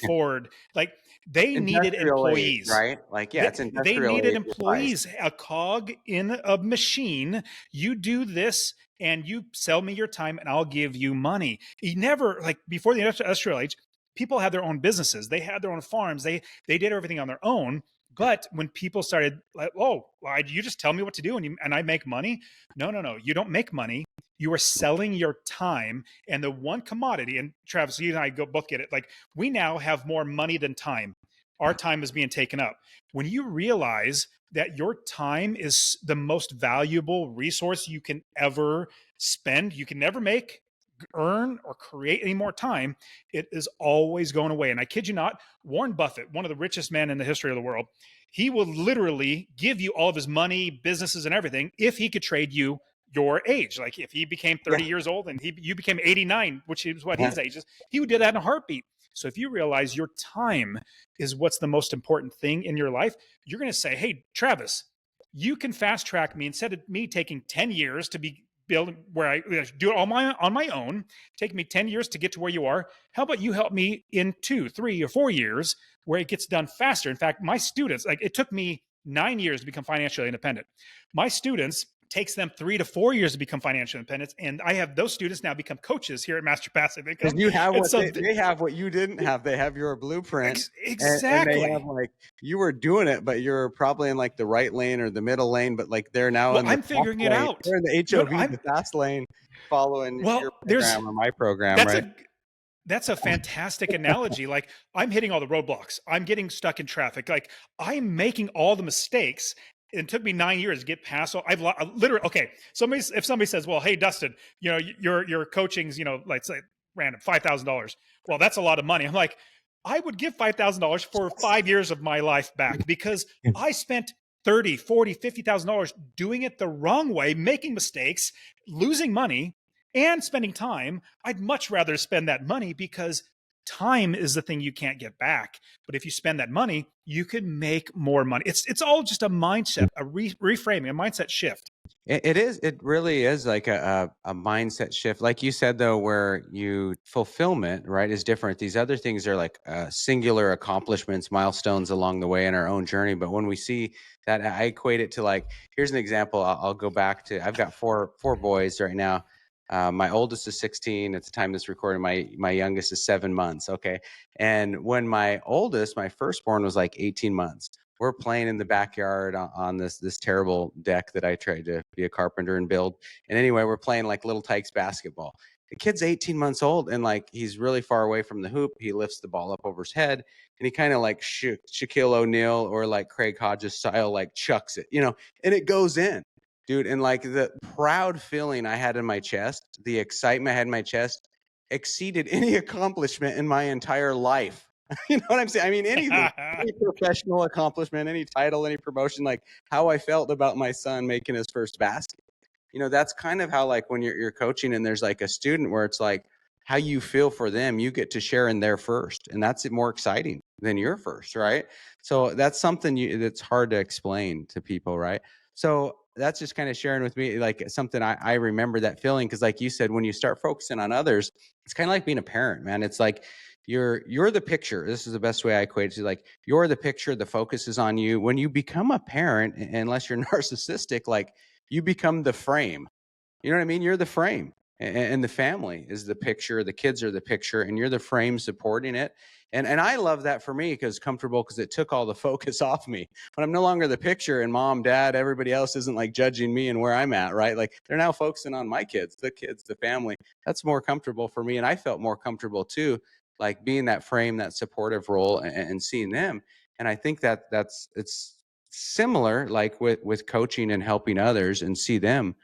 Ford, like they needed industrial age, employees. right? Like, yeah, it's They industrial needed age advice. employees, a cog in a machine. You do this and you sell me your time and I'll give you money. He never, like before the industrial age, people had their own businesses. They had their own farms. They did everything on their own. But when people started like, oh, why do you just tell me what to do and I make money? No, no, no. You don't make money. You are selling your time and the one commodity. And Travis, you and I both get it. Like we now have more money than time. Our time is being taken up. When you realize that your time is the most valuable resource you can ever spend, you can never make, earn, or create any more time, it is always going away. And I kid you not, Warren Buffett, one of the richest men in the history of the world, he will literally give you all of his money, businesses, and everything if he could trade you your age. Like if he became 30 Yeah. years old and you became 89, which is what Yeah. his age is, he would do that in a heartbeat. So if you realize your time is what's the most important thing in your life, you're going to say, hey, Travis, you can fast track me instead of me taking 10 years to be build where I do it all on my own, take me 10 years to get to where you are. How about you help me in 2, 3, or 4 years where it gets done faster? In fact, my students, like it took me 9 years to become financially independent. My students takes them 3 to 4 years to become financially independent. And I have those students now become coaches here at Master Passive Because Income. you have And what so they have what you didn't have. They have your blueprint, and they have exactly. like you were doing it, but you're probably in like the right lane or the middle lane, but like they're now Well, in the I'm fast figuring it lane. out. They're in the No, no, HOV, the fast lane, following well, your there's program or my program, that's right? a fantastic analogy. Like I'm hitting all the roadblocks. I'm getting stuck in traffic. Like I'm making all the mistakes. It took me 9 years to get past. So I've literally okay. If somebody says, "Well, hey, Dustin, your coaching's like say random $5,000." Well, that's a lot of money. I'm like, I would give $5,000 for 5 years of my life back because I spent 30, 40, $50,000 doing it the wrong way, making mistakes, losing money, and spending time. I'd much rather spend that money because time is the thing you can't get back. But if you spend that money, you can make more money. It's all just a mindset, a reframing, a mindset shift. It is. It really is like a mindset shift. Like you said, though, where you fulfillment, right, is different. These other things are like singular accomplishments, milestones along the way in our own journey. But when we see that, I equate it to like, here's an example. I'll go back to, I've got four boys right now. My oldest is 16 at the time this recording. My youngest is 7 months. Okay. And when my oldest, my firstborn, was like 18 months, we're playing in the backyard on this terrible deck that I tried to be a carpenter and build. And anyway, we're playing like little tykes basketball. The kid's 18 months old and like he's really far away from the hoop. He lifts the ball up over his head and he kind of like Shaquille O'Neal or like Craig Hodges style, like chucks it, and it goes in, dude. And like the proud feeling I had in my chest, the excitement I had in my chest exceeded any accomplishment in my entire life. You know what I'm saying? I mean, anything, any professional accomplishment, any title, any promotion, like how I felt about my son making his first basket. That's kind of how like when you're coaching and there's like a student where it's like how you feel for them, you get to share in their first, and that's more exciting than your first, right? So that's something that's hard to explain to people, right? So that's just kind of sharing with me like something I remember that feeling, because like you said, when you start focusing on others, it's kind of like being a parent, man. It's like you're the picture. This is the best way I equate it to, like you're the picture, the focus is on you. When you become a parent, unless you're narcissistic, like you become the frame. You know what I mean? You're the frame, and the family is the picture. The kids are the picture, and you're the frame supporting it. And I love that for me because comfortable, because it took all the focus off me. When I'm no longer the picture, and mom, dad, everybody else isn't like judging me and where I'm at, right? Like they're now focusing on my kids, the family. That's more comfortable for me, and I felt more comfortable too, like being that frame, that supportive role, and seeing them. And I think it's similar, like with coaching and helping others and see them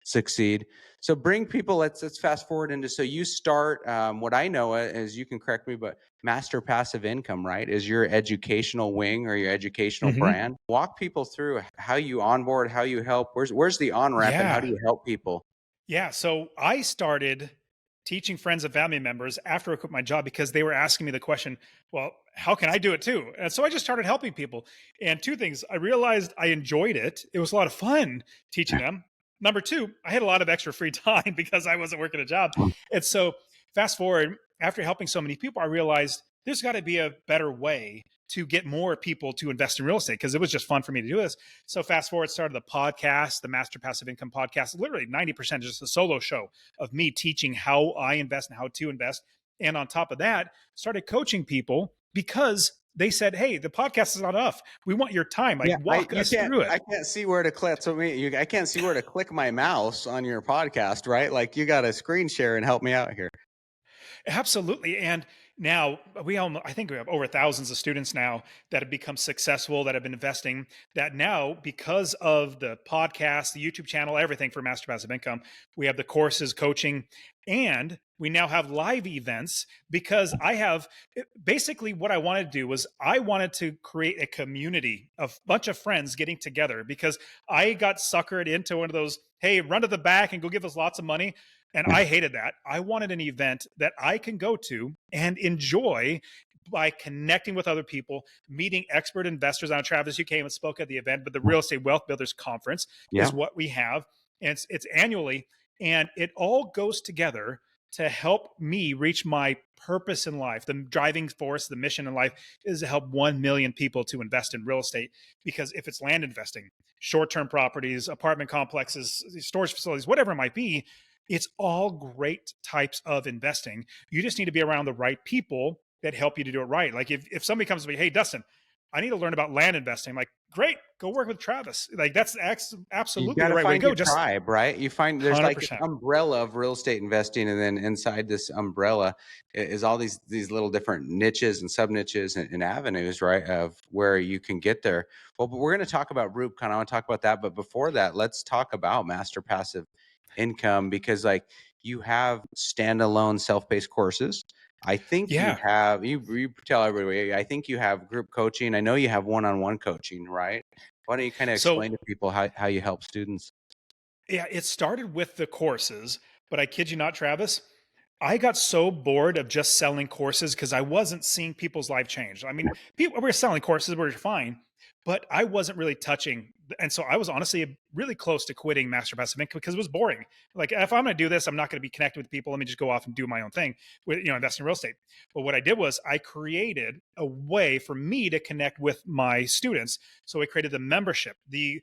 succeed. So bring people, let's fast forward into, so you start, what I know is, you can correct me, but Master Passive Income, right, is your educational wing or your educational Hmm. brand. Walk people through how you onboard, how you help, where's the on-ramp, and how do Yeah. you help people? Yeah. So I started teaching friends and family members after I quit my job because they were asking me the question, well, how can I do it too? And so I just started helping people. And two things, I realized I enjoyed it. It was a lot of fun teaching them. Number two, I had a lot of extra free time because I wasn't working a job. And so fast forward, after helping so many people, I realized there's got to be a better way to get more people to invest in real estate because it was just fun for me to do this. So fast forward, started the podcast, the Master Passive Income podcast. Literally 90% just a solo show of me teaching how I invest and how to invest. And on top of that, started coaching people because they said, "Hey, the podcast is not enough. We want your time. Like, Yeah, walk us through it." I can't see where to click. So I can't see where to click my mouse on your podcast, right? Like, you got to screen share and help me out here. Absolutely. And now I think we have over thousands of students now that have become successful, that have been investing, that now, because of the podcast, the YouTube channel, everything for Master Passive Income, we have the courses, coaching, and we now have live events because I have basically what I wanted to do was I wanted to create a community of bunch of friends getting together because I got suckered into one of those, hey, run to the back and go give us lots of money. And I hated that. I wanted an event that I can go to and enjoy by connecting with other people, meeting expert investors. I know Travis, you came and spoke at the event, but the Real Estate Wealth Builders Conference Yeah. is what we have. And it's annually, and it all goes together to help me reach my purpose in life. The driving force, the mission in life is to help 1 million people to invest in real estate. Because if it's land investing, short-term properties, apartment complexes, storage facilities, whatever it might be, it's all great types of investing. You just need to be around the right people that help you to do it right. Like if somebody comes to me, hey, Dustin, I need to learn about land investing. I'm like, great, go work with Travis. Like that's You absolutely got the to right way to find go. your Just tribe, right? You find there's like an 100%. umbrella of real estate investing, and then inside this umbrella is all these little different niches and sub niches and avenues, right, of where you can get there. Well, but we're going to talk about Rubicon. I want to talk about that, but before that, let's talk about Master Passive Income, because like you have standalone self-paced courses. I think you Yeah. have, you tell everybody, I think you have group coaching. I know you have one-on-one coaching, right? Why don't you kind of So explain to people how you help students? yeah, it started with the courses, but I kid you not, Travis, I got so bored of just selling courses because I wasn't seeing people's life change. I mean, people we were selling courses, we were fine, but I wasn't really touching. And so I was honestly really close to quitting Master Passive Income because it was boring. Like if I'm going to do this, I'm not going to be connected with people. Let me just go off and do my own thing with, invest in real estate. But what I did was I created a way for me to connect with my students. So I created the membership, the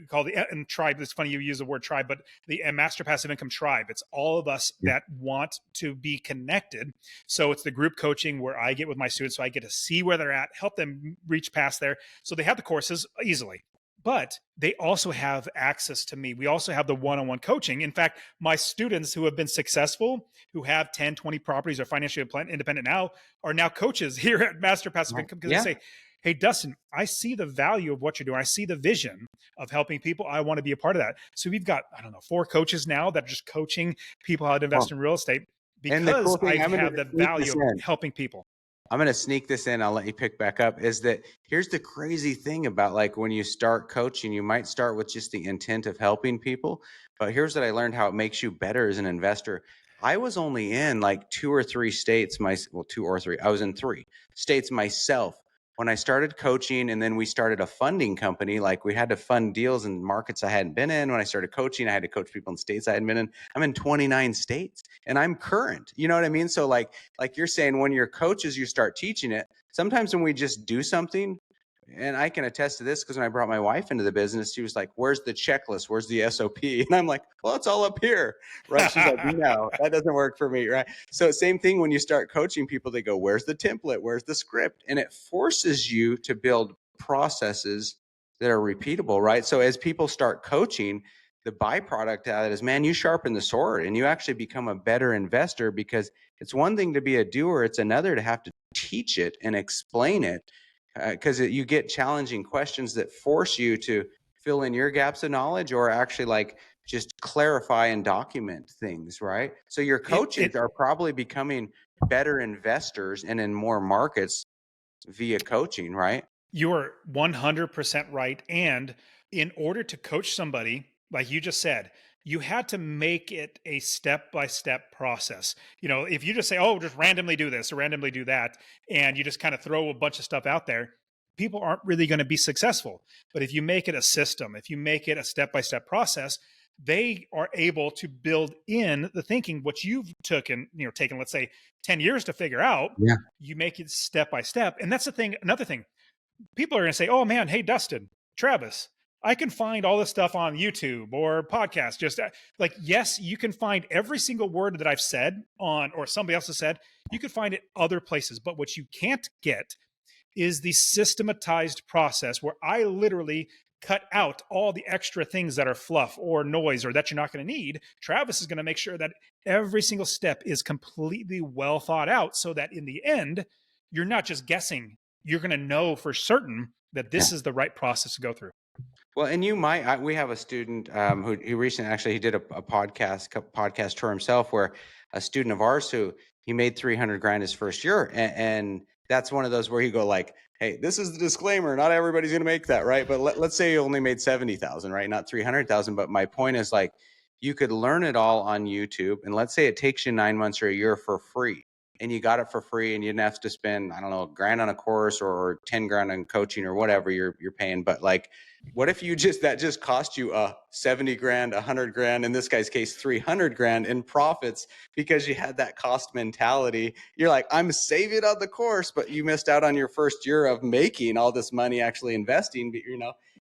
called the and tribe. It's funny you use the word tribe, but the Master Passive Income tribe. It's all of us Yeah. that want to be connected. So it's the group coaching where I get with my students, so I get to see where they're at, help them reach past there. So they have the courses easily, but they also have access to me. We also have the one-on-one coaching. In fact, my students who have been successful, who have 10, 20 properties, are financially independent now, are now coaches here at Master Passive Right. Income because Yeah. they say, hey, Dustin, I see the value of what you're doing. I see the vision of helping people. I want to be a part of that. So we've got, I don't know, 4 coaches now that are just coaching people how to invest Well, in real estate and the because cool I thing, I'm going to have the sneak value this of in. helping people. I'm going to sneak this in. I'll let you pick back up. Is that here's the crazy thing about like when you start coaching, you might start with just the intent of helping people. But here's what I learned how it makes you better as an investor. I was only in like 2 or 3 states, 2 or 3. I was in 3 states myself when I started coaching. And then we started a funding company. Like we had to fund deals in markets I hadn't been in. When I started coaching, I had to coach people in states I hadn't been in. I'm in 29 states and I'm current. You know what I mean? So like you're saying, when you're coaches, you start teaching it. Sometimes when we just do something, and I can attest to this because when I brought my wife into the business, she was like, where's the checklist? Where's the SOP? And I'm like, well, it's all up here, right? She's like, no, that doesn't work for me, right? So same thing when you start coaching people, they go, where's the template? Where's the script? And it forces you to build processes that are repeatable, right? So as people start coaching, the byproduct out of it is, man, you sharpen the sword and you actually become a better investor, because it's one thing to be a doer. It's another to have to teach it and explain it, because you get challenging questions that force you to fill in your gaps of knowledge, or actually like just clarify and document things, right? So your coaches are probably becoming better investors and in more markets via coaching, right? You're 100% right. And in order to coach somebody, like you just said, you had to make it a step by step process. You know, if you just say, oh, just randomly do this or randomly do that, and you just kind of throw a bunch of stuff out there, people aren't really going to be successful. But if you make it a system, if you make it a step by step process, they are able to build in the thinking, what you've taken, let's say 10 years to figure out. Yeah. You make it step by step. And that's the thing. Another thing, people are going to say, oh man, hey, Dustin, Travis, I can find all this stuff on YouTube or podcast. Just like, yes, you can find every single word that I've said on, or somebody else has said, you can find it other places. But what you can't get is the systematized process where I literally cut out all the extra things that are fluff or noise or that you're not going to need. Travis is going to make sure that every single step is completely well thought out so that in the end, you're not just guessing. You're going to know for certain that this is the right process to go through. Well, and we have a student who recently actually he did a podcast tour himself, where a student of ours who he made 300 grand his first year, and that's one of those where you go like, hey, this is the disclaimer, not everybody's going to make that, right? But let's say you only made 70,000, right? Not 300,000. But my point is, like, you could learn it all on YouTube, and let's say it takes you 9 months or a year for free, and you got it for free, and you didn't have to spend, I don't know, $1,000 on a course or 10 grand on coaching or whatever you're paying. But like, what if that just cost you 70 grand, 100 grand, in this guy's case, 300 grand in profits, because you had that cost mentality. You're like, I'm saving on the course, but you missed out on your first year of making all this money actually investing. But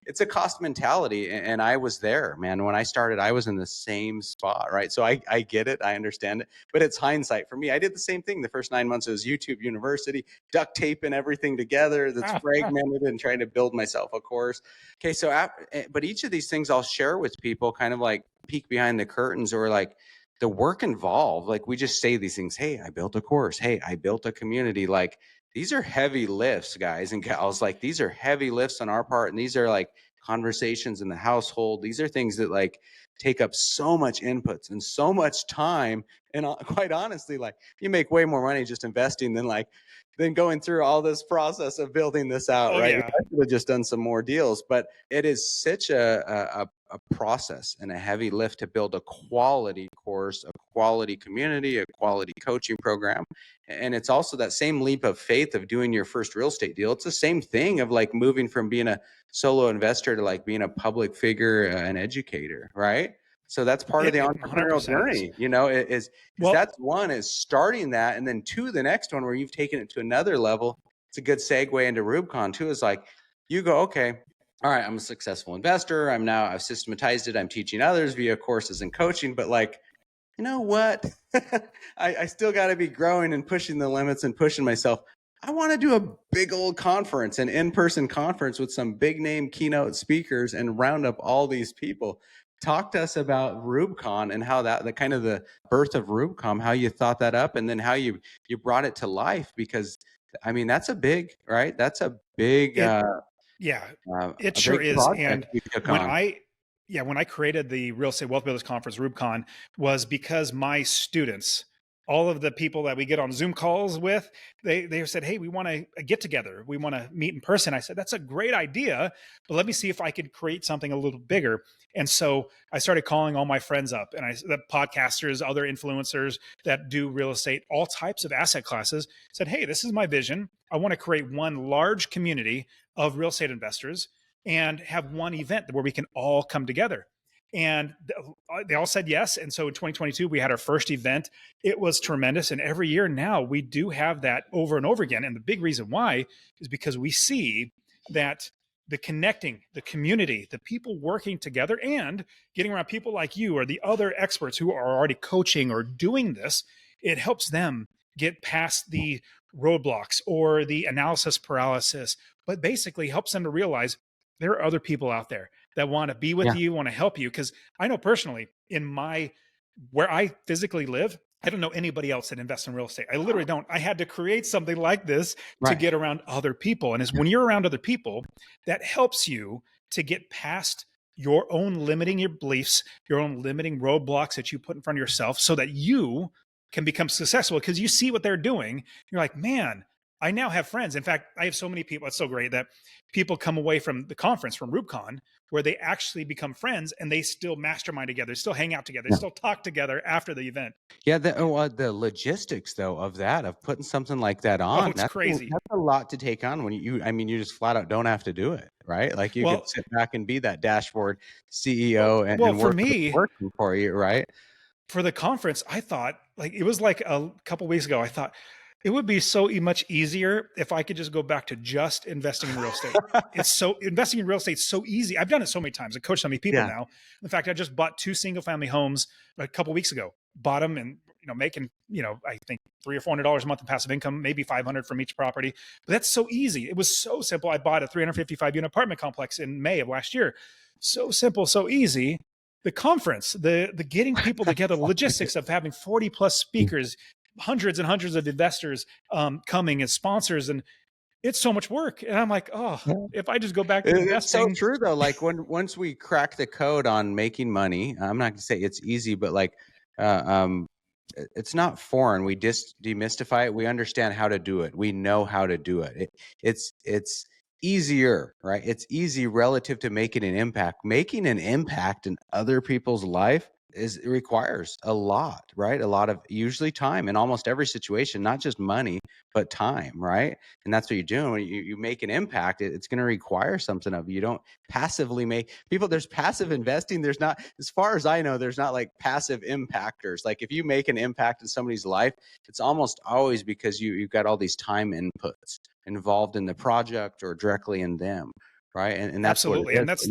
it's a cost mentality. And I was there, man. When I started, I was in the same spot, right? So I get it. I understand it, but it's hindsight for me. I did the same thing. The first 9 months was YouTube University, duct taping everything together that's fragmented and trying to build myself a course. Okay. So, but each of these things I'll share with people, kind of like peek behind the curtains, or like the work involved. Like, we just say these things. Hey, I built a course. Hey, I built a community. Like, these are heavy lifts, guys and gals. Like, these are heavy lifts on our part. And these are like conversations in the household. These are things that like take up so much inputs and so much time. And quite honestly, like, you make way more money just investing than going through all this process of building this out, right? Yeah. I could have just done some more deals, but it is such a process and a heavy lift to build a quality course, a quality community, a quality coaching program. And it's also that same leap of faith of doing your first real estate deal. It's the same thing of like moving from being a solo investor to like being a public figure, an educator, right? So that's part of the entrepreneurial journey, that's one, is starting that. And then two, the next one where you've taken it to another level. It's a good segue into Rubicon too, is like, you go, okay, all right, I'm a successful investor. I've systematized it. I'm teaching others via courses and coaching, but like, you know what? I still got to be growing and pushing the limits and pushing myself. I want to do a big old conference, an in-person conference with some big name keynote speakers, and round up all these people. Talk to us about Rubicon and how the kind of the birth of Rubicon, how you thought that up, and then how you brought it to life. Because I mean, that's a big, right? That's a big, it sure is. And when I created the Real Estate Wealth Builders Conference, Rubicon, was because my students, all of the people that we get on Zoom calls with, they said, hey, we want to get together. We want to meet in person. I said, that's a great idea, but let me see if I could create something a little bigger. And so I started calling all my friends up, and the podcasters, other influencers that do real estate, all types of asset classes, said, hey, this is my vision. I want to create one large community of real estate investors and have one event where we can all come together. And they all said yes. And so in 2022, we had our first event. It was tremendous. And every year now we do have that over and over again. And the big reason why is because we see that the connecting, the community, the people working together and getting around people like you or the other experts who are already coaching or doing this, it helps them get past the roadblocks or the analysis paralysis, but basically helps them to realize there are other people out there that want to be with you, want to help you. Because I know personally, where I physically live, I don't know anybody else that invests in real estate. I literally don't. I had to create something like this to get around other people. And when you're around other people, that helps you to get past your own limiting your beliefs, your own limiting roadblocks that you put in front of yourself so that you can become successful because you see what they're doing. You're like, man, I now have friends. In fact, I have so many people. It's so great that people come away from the conference, from REWBCON, where they actually become friends and they still mastermind together, still hang out together, Yeah. still talk together after the event. Yeah, the logistics though of that, of putting something like that Oh, on, it's crazy. that's a lot to take on when I mean, you just flat out don't have to do it, right? Like you Well, could sit back and be that dashboard well, CEO well, and for work with it me, working for you, right? for the conference, I thought like it was like a couple weeks ago. I thought it would be so much easier if I could just go back to just investing in real estate. It's so investing in real estate is so easy. I've done it so many times. I coach so many people Yeah. now. In fact, I just bought 2 single-family homes a couple weeks ago. Bought them and making I think $300 or $400 a month in passive income, maybe 500 from each property. But that's so easy. It was so simple. I bought a 355 unit apartment complex in May of last year. So simple, so easy. The conference, the getting people together, the logistics of having 40 plus speakers, hundreds and hundreds of investors coming as sponsors, and it's so much work. And I'm like, oh, if I just go back to It's so investing. true though. Like once we crack the code on making money, I'm not gonna say it's easy, but like it's not foreign. We just demystify it. We understand how to do it. We know how to do it. It's easier, right? It's easy relative to making an impact. Making an impact in other people's life it requires a lot, right? A lot of usually time in almost every situation, not just money, but time, right? And that's what you're doing. When you make an impact, it's going to require something of you. You don't passively make people. There's passive investing. There's not, as far as I know, there's not like passive impactors. Like if you make an impact in somebody's life, it's almost always because you've got all these time inputs involved in the project or directly in them, right? And that's what it Absolutely. is And that's,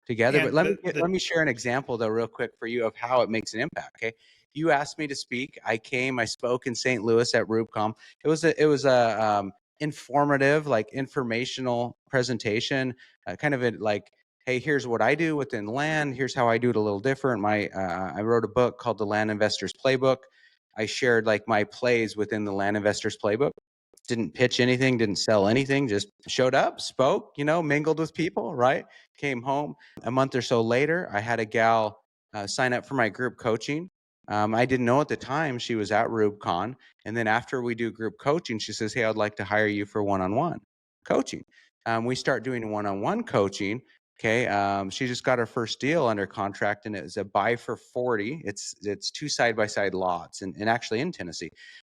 together. But and let me share an example though, real quick for you of how it makes an impact. Okay, you asked me to speak. I spoke in St. Louis at REWBCON. It was a informative, like informational presentation, kind of like, hey, here's what I do within land. Here's how I do it a little different. I wrote a book called The Land Investor's Playbook. I shared like my plays within the Land Investor's Playbook. Didn't pitch anything, didn't sell anything, just showed up, spoke, mingled with people, right? Came home. A month or so later, I had a gal sign up for my group coaching. I didn't know at the time she was at REWBCON. And then after we do group coaching, she says, hey, I'd like to hire you for one-on-one coaching. We start doing one-on-one coaching. Okay. She just got her first deal under contract, and it was a buy for 40. It's 2 side-by-side lots and actually in Tennessee.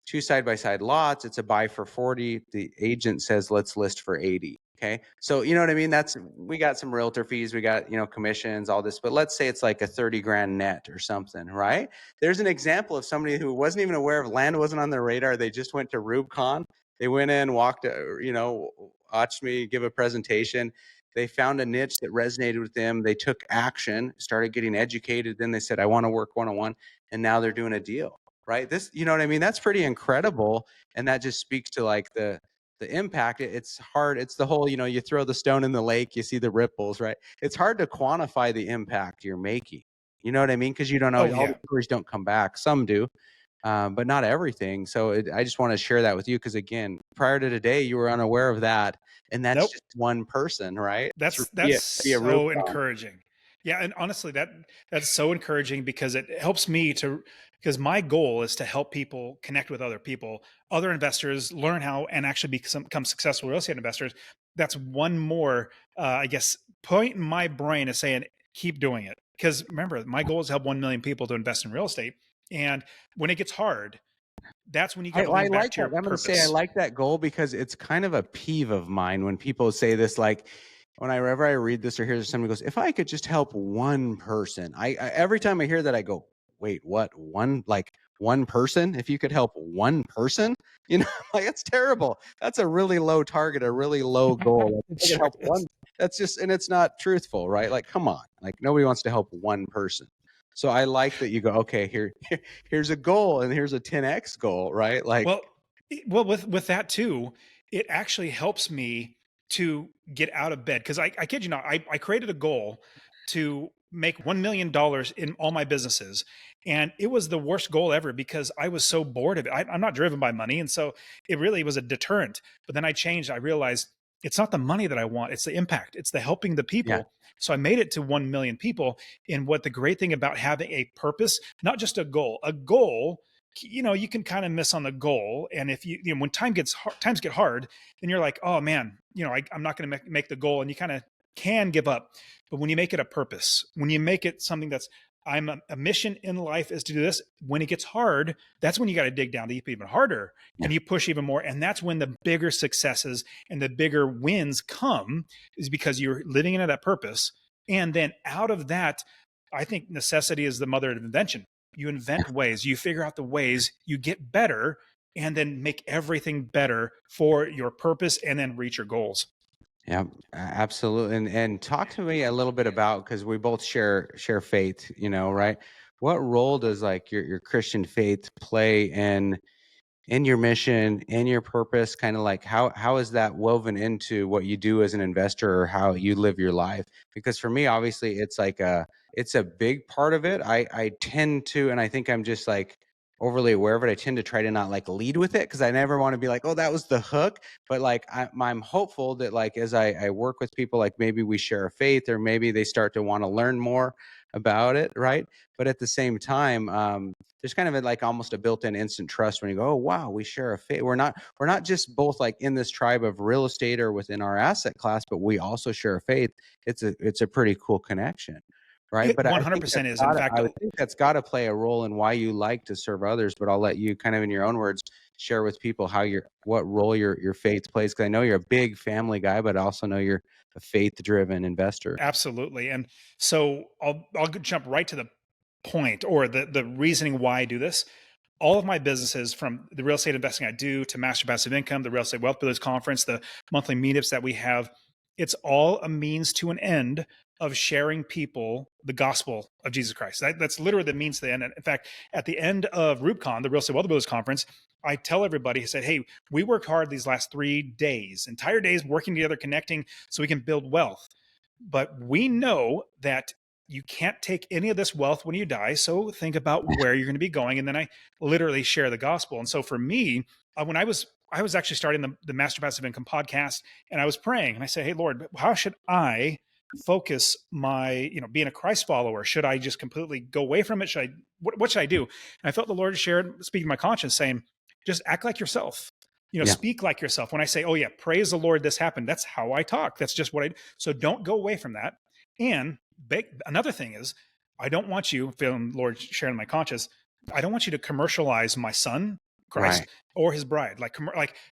2 side-by-side lots. It's a buy for 40. The agent says, let's list for 80. Okay. So, you know what I mean? We got some realtor fees, we got, commissions, all this, but let's say it's like a 30 grand net or something, right? There's an example of somebody who wasn't even aware of land, wasn't on their radar. They just went to REWBCON. They went in, walked, watched me give a presentation. They found a niche that resonated with them. They took action, started getting educated. Then they said, I want to work one-on-one. And now they're doing a deal. Right. You know what I mean? That's pretty incredible. And that just speaks to like the impact. It's hard. It's the whole, you throw the stone in the lake, you see the ripples, right? It's hard to quantify the impact you're making. You know what I mean? Because you don't know, oh all yeah. the stories don't come back. Some do, but not everything. So I just want to share that with you. Because again, prior to today, you were unaware of that. And that's Nope. just one person, right? That's Be a so Rubicon. encouraging. Yeah, and honestly, that's so encouraging because it helps me because my goal is to help people connect with other people, other investors, learn how and actually become successful real estate investors. That's one more, I guess, point in my brain is saying keep doing it. Because remember, my goal is to help 1 million people to invest in real estate, and when it gets hard, that's when you got to I lean back like to that. your I'm going to say I purpose. like that goal because it's kind of a peeve of mine when people say this. Like whenever I read this or hear somebody goes, "If I could just help one person," I every time I hear that I go, "Wait, what? One person? If you could help one person, like that's terrible. That's a really low target, a really low goal. Like, It if I could sure help is. one. That's just, and it's not truthful, right? Like, come on, like nobody wants to help one person." So I like that you go, okay, here's a goal and here's a 10x goal, right? Like, Well, well, with that too, it actually helps me to get out of bed because I kid you not, I created a goal to make $1 million in all my businesses, and it was the worst goal ever because I was so bored of it. I'm not driven by money, and so it really was a deterrent. But then I changed. I realized It's not the money that I want. It's the impact. It's the helping the Yeah. people. So I made it to 1 million people. And what the great thing about having a purpose, not just a goal, you can kind of miss on the goal. And if when times get hard, then you're like, oh man, I'm not going to make the goal. And you kind of can give up. But when you make it a purpose, when you make it something that's, I'm a mission in life is to do this. When it gets hard, that's when you got to dig down deep even harder, Yeah. and you push even more. And that's when the bigger successes and the bigger wins come, is because you're living into that purpose. And then out of that, I think necessity is the mother of invention. You invent ways, you figure out the ways, you get better, and then make everything better for your purpose and then reach your goals. Yeah, absolutely. And talk to me a little bit about, because we both share faith, right? What role does like your Christian faith play in your mission, in your purpose? Kind of like how is that woven into what you do as an investor or how you live your life? Because for me, obviously, it's a big part of it. I tend to, and I think I'm just like overly aware of it. I tend to try to not like lead with it because I never want to be like, oh, that was the hook. But like I'm hopeful that like as I work with people, like maybe we share a faith or maybe they start to want to learn more about it, right? But at the same time, there's kind of like almost a built-in instant trust when you go, oh wow, we share a faith. We're not just both like in this tribe of real estate or within our asset class, but we also share a faith. It's a pretty cool connection, right? It But I think 100% is. In fact, I would think that's got to play a role in why you like to serve others. But I'll let you kind of in your own words share with people what role your faith plays. Because I know you're a big family guy, but I also know you're a faith-driven investor. absolutely. And so I'll jump right to the point, or the reasoning why I do this. All of my businesses, from the real estate investing I do to Master Passive Income, the Real Estate Wealth Builders Conference, the monthly meetups that we have, it's all a means to an end of sharing people the gospel of Jesus Christ. That's literally the means to the end. And in fact, at the end of REWBCON, the Real Estate Wealth Builders Conference, I tell everybody, I said, hey, we worked hard these last 3 days, entire days working together, connecting so we can build wealth. But we know that you can't take any of this wealth when you die. So think about where you're going to be going. And then I literally share the gospel. And so for me, when I was actually starting the Master Passive Income podcast, and I was praying and I said, hey, Lord, how should I focus my, being a Christ follower? Should I just completely go away from it? What should I do? And I felt the Lord shared, speaking to my conscience, saying, just act like yourself. Yeah. Speak like yourself. When I say, oh yeah, praise the Lord, this happened, that's how I talk. That's just what so don't go away from that. And another thing is, I don't want you, feeling Lord sharing my conscience, I don't want you to commercialize my son, Christ, Right. or his bride. Like,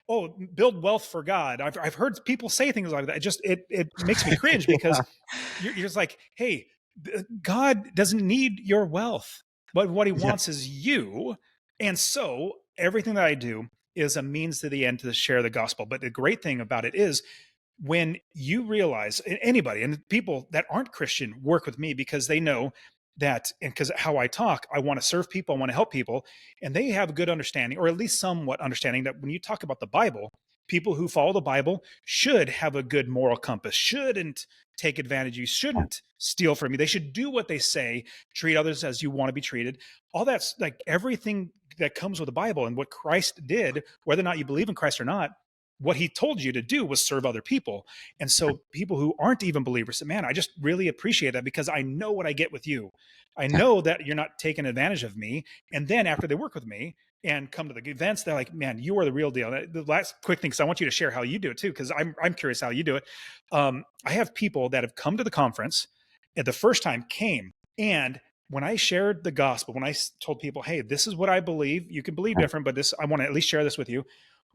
oh, build wealth for God. I've heard people say things like that. It makes me cringe because you're just like, hey, God doesn't need your wealth, but what he Yeah. wants is you. And so everything that I do is a means to the end to share the gospel. But the great thing about it is, when you realize, anybody, and people that aren't Christian work with me because they know that, and because how I talk, I want to serve people, I want to help people, and they have a good understanding, or at least somewhat understanding, that when you talk about the Bible, people who follow the Bible should have a good moral compass, shouldn't take advantage, you shouldn't steal from you, they should do what they say, treat others as you want to be treated. All that's like everything that comes with the Bible and what Christ did, whether or not you believe in Christ or not, what he told you to do was serve other people. And so people who aren't even believers say, man, I just really appreciate that because I know what I get with you. I know that you're not taking advantage of me. And then after they work with me and come to the events, they're like, man, you are the real deal. And the last quick thing, because I want you to share how you do it too, because I'm curious how you do it. I have people that have come to the conference at the first time came, and when I shared the gospel, when I told people, hey, this is what I believe, you can believe different, but this, I want to at least share this with you.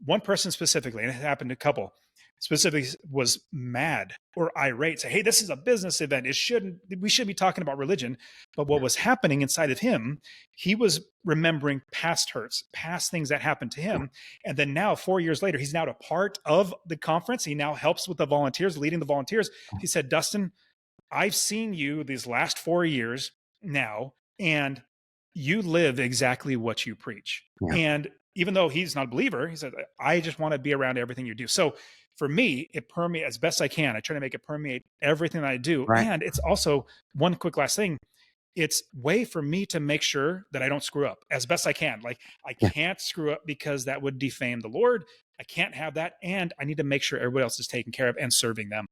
One person specifically, and it happened to a couple, specifically was mad or irate, say, hey, this is a business event. We shouldn't be talking about religion. But what was happening inside of him, he was remembering past hurts, past things that happened to him. And then now, 4 years later, he's now a part of the conference. He now helps with the volunteers, leading the volunteers. He said, Dustin, I've seen you these last 4 years now, and you live exactly what you preach. Yeah. And even though he's not a believer, he said, I just want to be around everything you do. So for me, it permeates as best I can. I try to make it permeate everything that I do. Right. And it's also one quick last thing. it's way for me to make sure that I don't screw up as best I can. Like, I can't screw up because that would defame the Lord. I can't have that. And I need to make sure everybody else is taken care of and serving them.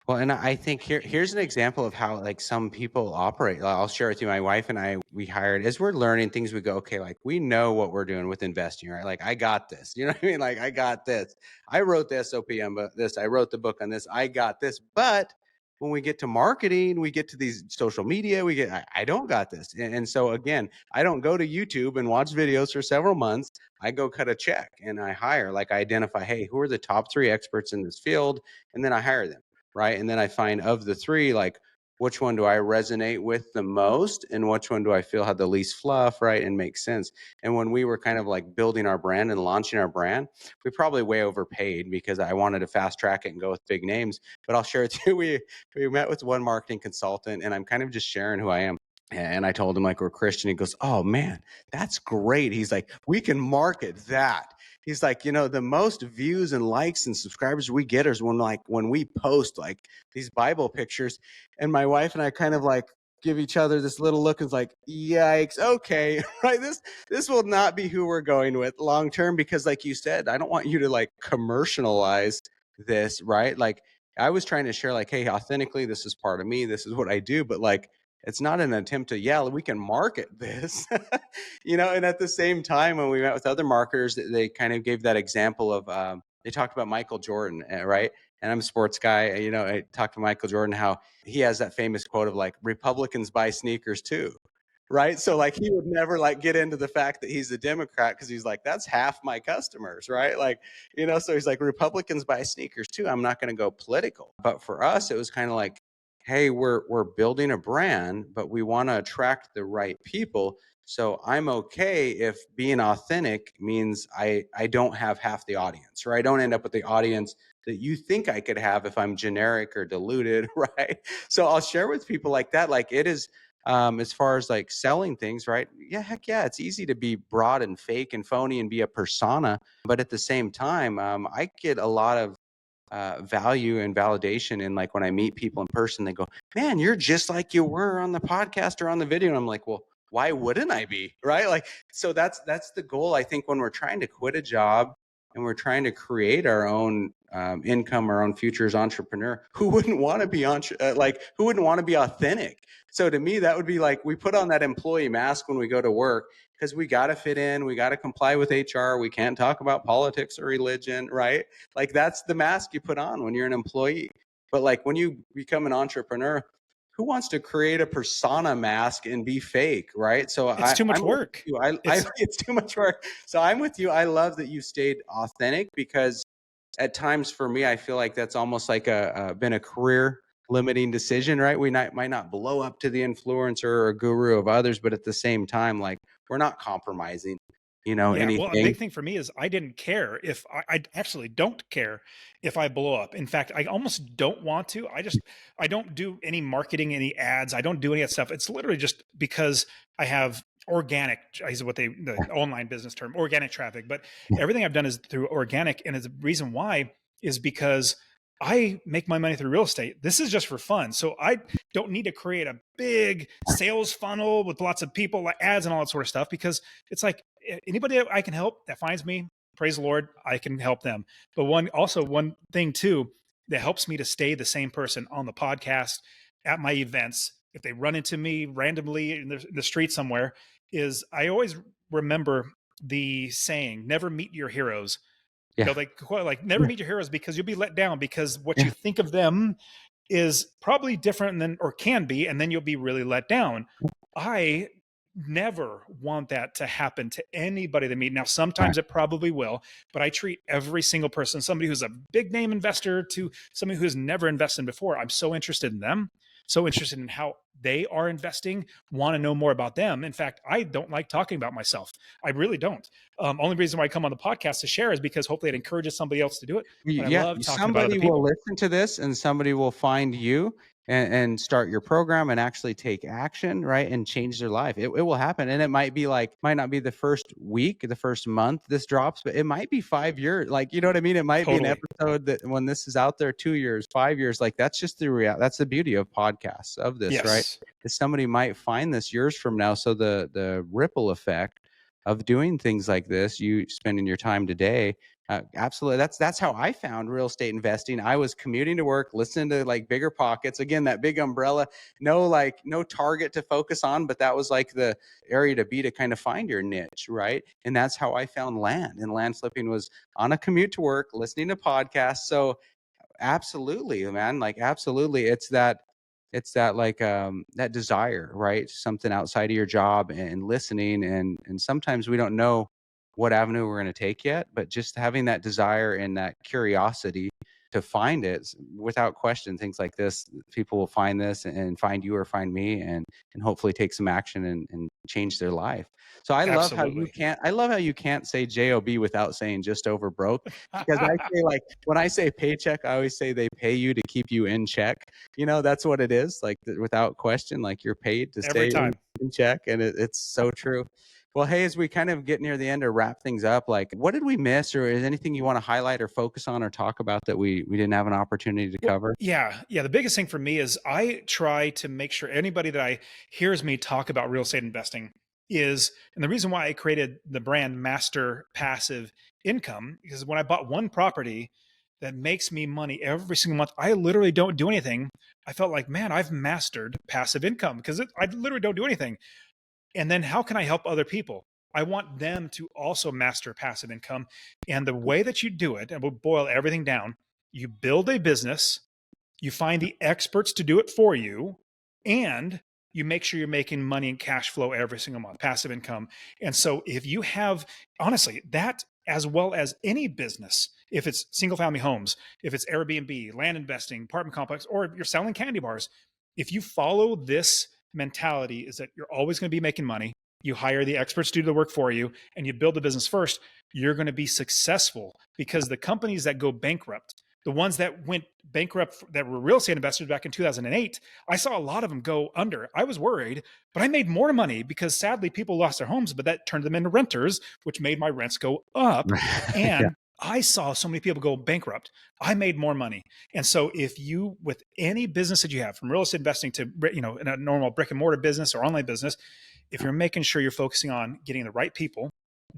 Well, and I think here's an example of how like some people operate. I'll share with you. My wife and I, we hired, as we're learning things, we go, okay, like we know what we're doing with investing, right? Like I got this. You know what I mean? Like I got this. I wrote the SOP on this. I wrote the book on this. I got this. But when we get to marketing, we get to these social media, I don't got this. And so again, I don't go to YouTube and watch videos for several months. I go cut a check and I hire, like I identify, hey, who are the top 3 experts in this field? And then I hire them. Right. And then I find of the 3, like, which one do I resonate with the most and which one do I feel had the least fluff, right, and makes sense. And when we were kind of like building our brand and launching our brand, we probably way overpaid because I wanted to fast track it and go with big names. But I'll share with you, we met with one marketing consultant and I'm kind of just sharing who I am. And I told him like we're Christian. He goes, oh man, that's great. He's like, we can market that. He's like, you know, the most views and likes and subscribers we get is when we post like these Bible pictures. And my wife and I kind of like give each other this little look and it's like, yikes, okay, right? This will not be who we're going with long term because like you said, I don't want you to like commercialize this, right? Like I was trying to share like, hey, authentically, this is part of me. This is what I do. But like, it's not an attempt to, we can market this, you know, and at the same time, when we met with other marketers, they kind of gave that example of, they talked about Michael Jordan, right? And I'm a sports guy, you know, I talked to Michael Jordan, how he has that famous quote of like, Republicans buy sneakers too, right? So like, he would never like get into the fact that he's a Democrat because he's like, that's half my customers, right? Like, you know, so he's like, Republicans buy sneakers too. I'm not going to go political. But for us, it was kind of like, hey, we're building a brand, but we want to attract the right people. So I'm okay if being authentic means I don't have half the audience, or I don't end up with the audience that you think I could have if I'm generic or diluted, right? So I'll share with people like that. Like it is, as far as like selling things, right? Yeah, heck yeah, it's easy to be broad and fake and phony and be a persona. But at the same time, I get a lot of value and validation in like when I meet people in person, they go, man, you're just like you were on the podcast or on the video. And I'm like, well, why wouldn't I be? Right. Like, so that's the goal. I think when we're trying to quit a job and we're trying to create our own income, our own future as entrepreneur, who wouldn't want to be who wouldn't want to be authentic? So to me, that would be like, we put on that employee mask when we go to work because we got to fit in, we got to comply with HR. We can't talk about politics or religion, right? Like that's the mask you put on when you're an employee. But like when you become an entrepreneur, who wants to create a persona mask and be fake, right? So it's too much work. It's too much work. So I'm with you. I love that you stayed authentic because at times for me, I feel like that's almost like been a career limiting decision, right? We might not blow up to the influencer or guru of others, but at the same time, like we're not compromising, you know, anything. Well, a big thing for me is I didn't care if I actually don't care if I blow up. In fact, I almost don't want to. I don't do any marketing, any ads. I don't do any of that stuff. It's literally just because I have organic is what the online business term, organic traffic. But everything I've done is through organic. And the reason why is because I make my money through real estate. This is just for fun. So I don't need to create a big sales funnel with lots of people, like ads and all that sort of stuff, because it's like anybody I can help that finds me, praise the Lord, I can help them. But one thing too, that helps me to stay the same person on the podcast, at my events, if they run into me randomly in the street somewhere, is I always remember the saying, never meet your heroes. Yeah. You know, like never meet your heroes because you'll be let down because what you think of them is probably different than, or can be, and then you'll be really let down. I never want that to happen to anybody they meet. Now, sometimes it probably will, but I treat every single person, somebody who's a big name investor to somebody who's never invested before. I'm so interested in them, so interested in how they are investing, want to know more about them. In fact, I don't like talking about myself. I really don't. Only reason why I come on the podcast to share is because hopefully it encourages somebody else to do it. But I love talking about other people. Somebody will listen to this and somebody will find you and start your program and actually take action, right? And change their life. It will happen. And it might be like, might not be the first week, the first month this drops, but it might be 5 years. Like, you know what I mean? It might be an Totally. episode that when this is out there, 2 years, 5 years, like that's just the reality. That's the beauty of podcasts of this, right? Yes. Is somebody might find this years from now. So the ripple effect of doing things like this, you spending your time today, absolutely. That's how I found real estate investing. I was commuting to work, listening to like Bigger Pockets. Again, that big umbrella, no target to focus on, but that was like the area to be to kind of find your niche, right? And that's how I found land. And land flipping was on a commute to work, listening to podcasts. So absolutely, man, like absolutely, it's that like that desire, right? Something outside of your job and listening, and sometimes we don't know what avenue we're going to take yet, but just having that desire and that curiosity to find it without question. Things like this, people will find this and find you or find me, and hopefully take some action and change their life. So Absolutely. I love how you can't say job without saying just over broke, because I say, like, when I say paycheck, I always say they pay you to keep you in check. That's what it is, like, without question, like you're paid to Every stay time. in check. And it's so true. Well, hey, as we kind of get near the end to wrap things up, like, what did we miss, or is anything you want to highlight or focus on or talk about that we didn't have an opportunity to Well, cover? yeah, yeah. The biggest thing for me is I try to make sure anybody that I hears me talk about real estate investing is, and the reason why I created the brand Master Passive Income, because when I bought one property that makes me money every single month, I literally don't do anything. I felt like, man, I've mastered passive income because I literally don't do anything. And then how can I help other people? I want them to also master passive income. And the way that you do it, and we'll boil everything down, you build a business, you find the experts to do it for you, and you make sure you're making money and cash flow every single month, passive income. And so if you have, honestly, that as well as any business, if it's single family homes, if it's Airbnb, land investing, apartment complex, or you're selling candy bars, if you follow this mentality, is that you're always going to be making money. You hire the experts to do the work for you and you build the business first, you're going to be successful, because the companies that go bankrupt, the ones that went bankrupt that were real estate investors back in 2008, I saw a lot of them go under. I was worried, but I made more money because sadly people lost their homes, but that turned them into renters, which made my rents go up. Yeah. And I saw so many people go bankrupt. I made more money. And so if you, with any business that you have, from real estate investing to, in a normal brick and mortar business or online business, if you're making sure you're focusing on getting the right people,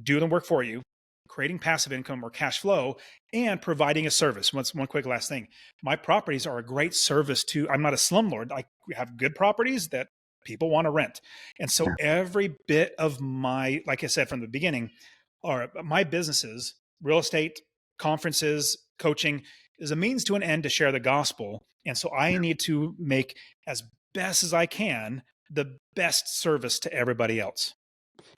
do the work for you, creating passive income or cash flow, and providing a service. One quick last thing. My properties are a great service to, I'm not a slumlord. I have good properties that people want to rent. And so every bit of my, like I said from the beginning, or my businesses, real estate, conferences, coaching, is a means to an end to share the gospel. And so I need to make, as best as I can, the best service to everybody else.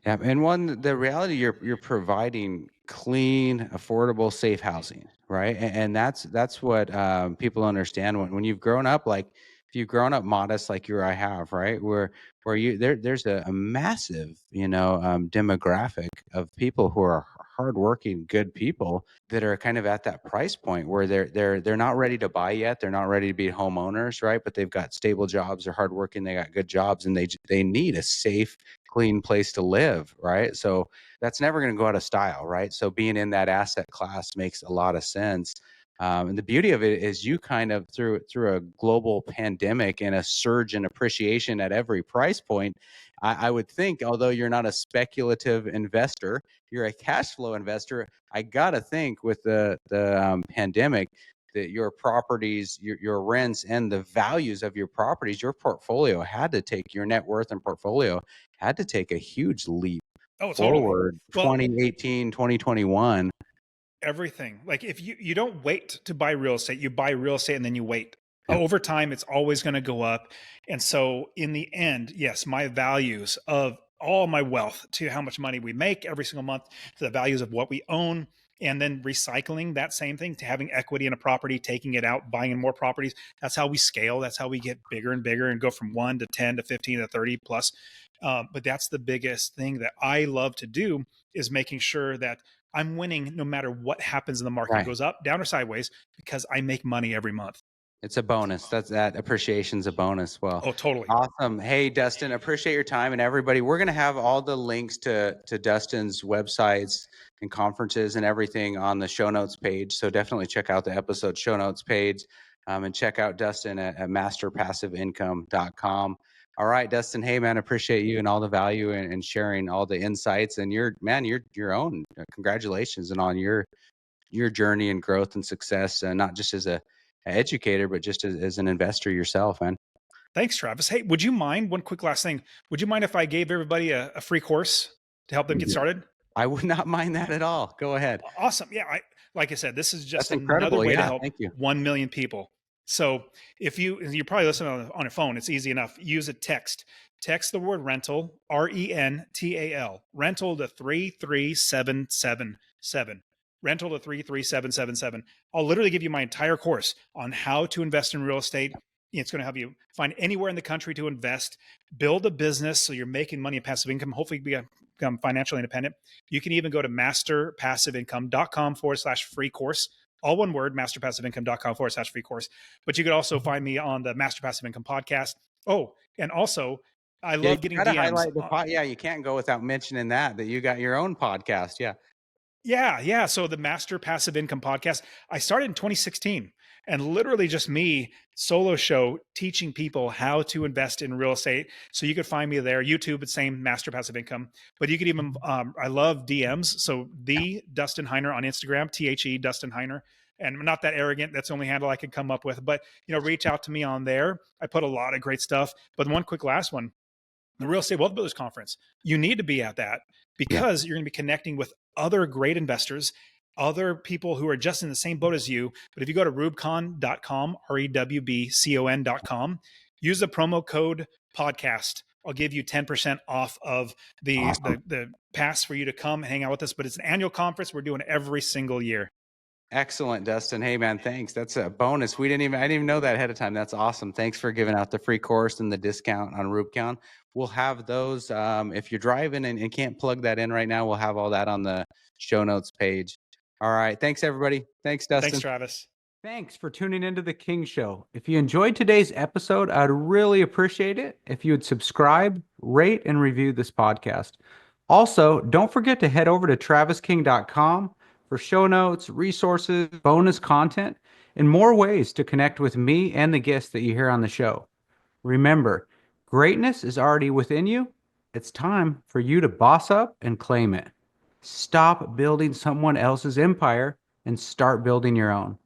Yeah, and the reality, you're providing clean, affordable, safe housing, right? And that's what people understand when you've grown up, like, if you've grown up modest like I have, right? Where there's a massive, demographic of people who are hardworking, good people that are kind of at that price point where they're not ready to buy yet. They're not ready to be homeowners, right? But they've got stable jobs, they're hardworking, they got good jobs, and they need a safe, clean place to live, right? So that's never going to go out of style, right? So being in that asset class makes a lot of sense. And the beauty of it is you kind of, through a global pandemic and a surge in appreciation at every price point, I would think, although you're not a speculative investor, you're a cash flow investor. I gotta think with the pandemic, that your properties, your rents, and the values of your properties, your portfolio had to take, your net worth and portfolio had to take a huge leap Oh, totally. forward. Well, 2018, 2021. everything. Like if you don't wait to buy real estate, you buy real estate and then you wait. Yep. Over time, it's always going to go up. And so in the end, yes, my values of all my wealth, to how much money we make every single month, to the values of what we own, and then recycling that same thing to having equity in a property, taking it out, buying in more properties. That's how we scale. That's how we get bigger and bigger and go from 1 to 10 to 15 to 30 plus. But that's the biggest thing that I love to do, is making sure that I'm winning no matter what happens in the market. It Right. goes up, down, or sideways, because I make money every month. It's a bonus. That appreciation's a bonus. Well, Oh, totally. awesome. Hey, Dustin, appreciate your time, and everybody. We're going to have all the links to Dustin's websites and conferences and everything on the show notes page. So definitely check out the episode show notes page, and check out Dustin at masterpassiveincome.com. All right, Dustin. Hey, man, appreciate you and all the value and sharing all the insights. And you're your own. Congratulations and on your journey and growth and success, not just as a educator, but just as an investor yourself, man. Thanks, Travis. Hey, would you mind, one quick last thing, would you mind if I gave everybody a free course to help them get started? I would not mind that at all. Go ahead. Awesome. Yeah. Like I said, this is just That's another incredible. way to Yeah, help thank you. 1 million people. So if you're probably listening on your phone, it's easy enough. Use a text. Text the word rental, RENTAL, rental to 33777. Rental to 33777. I'll literally give you my entire course on how to invest in real estate. It's going to help you find anywhere in the country to invest, build a business so you're making money and passive income, hopefully become financially independent. You can even go to masterpassiveincome.com/free course. All one word, masterpassiveincome.com/free course. But you could also find me on the Master Passive Income podcast. Oh, and also, I love getting DMs. Highlight yeah, you can't go without mentioning that you got your own podcast. Yeah. Yeah. So the Master Passive Income podcast, I started in 2016, and literally just me, solo show, teaching people how to invest in real estate. So you could find me there. YouTube, it's same, Master Passive Income. But you could even, I love DMs. So the Dustin Heiner on Instagram, THE Dustin Heiner. And I'm not that arrogant. That's the only handle I could come up with. But, reach out to me on there. I put a lot of great stuff. But one quick last one, the Real Estate Wealth Builders Conference. You need to be at that because you're going to be connecting with other great investors, other people who are just in the same boat as you. But if you go to rubicon.com, REWBCON.com, use the promo code podcast. I'll give you 10% off of the pass for you to come hang out with us. But it's an annual conference we're doing every single year. Excellent, Dustin. Hey, man, thanks. That's a bonus. I didn't even know that ahead of time. That's awesome. Thanks for giving out the free course and the discount on Rubicon. We'll have those. If you're driving and can't plug that in right now, we'll have all that on the show notes page. All right. Thanks, everybody. Thanks, Dustin. Thanks, Travis. Thanks for tuning into The King Show. If you enjoyed today's episode, I'd really appreciate it if you would subscribe, rate, and review this podcast. Also, don't forget to head over to travisking.com for show notes, resources, bonus content, and more ways to connect with me and the guests that you hear on the show. Remember, greatness is already within you. It's time for you to boss up and claim it. Stop building someone else's empire and start building your own.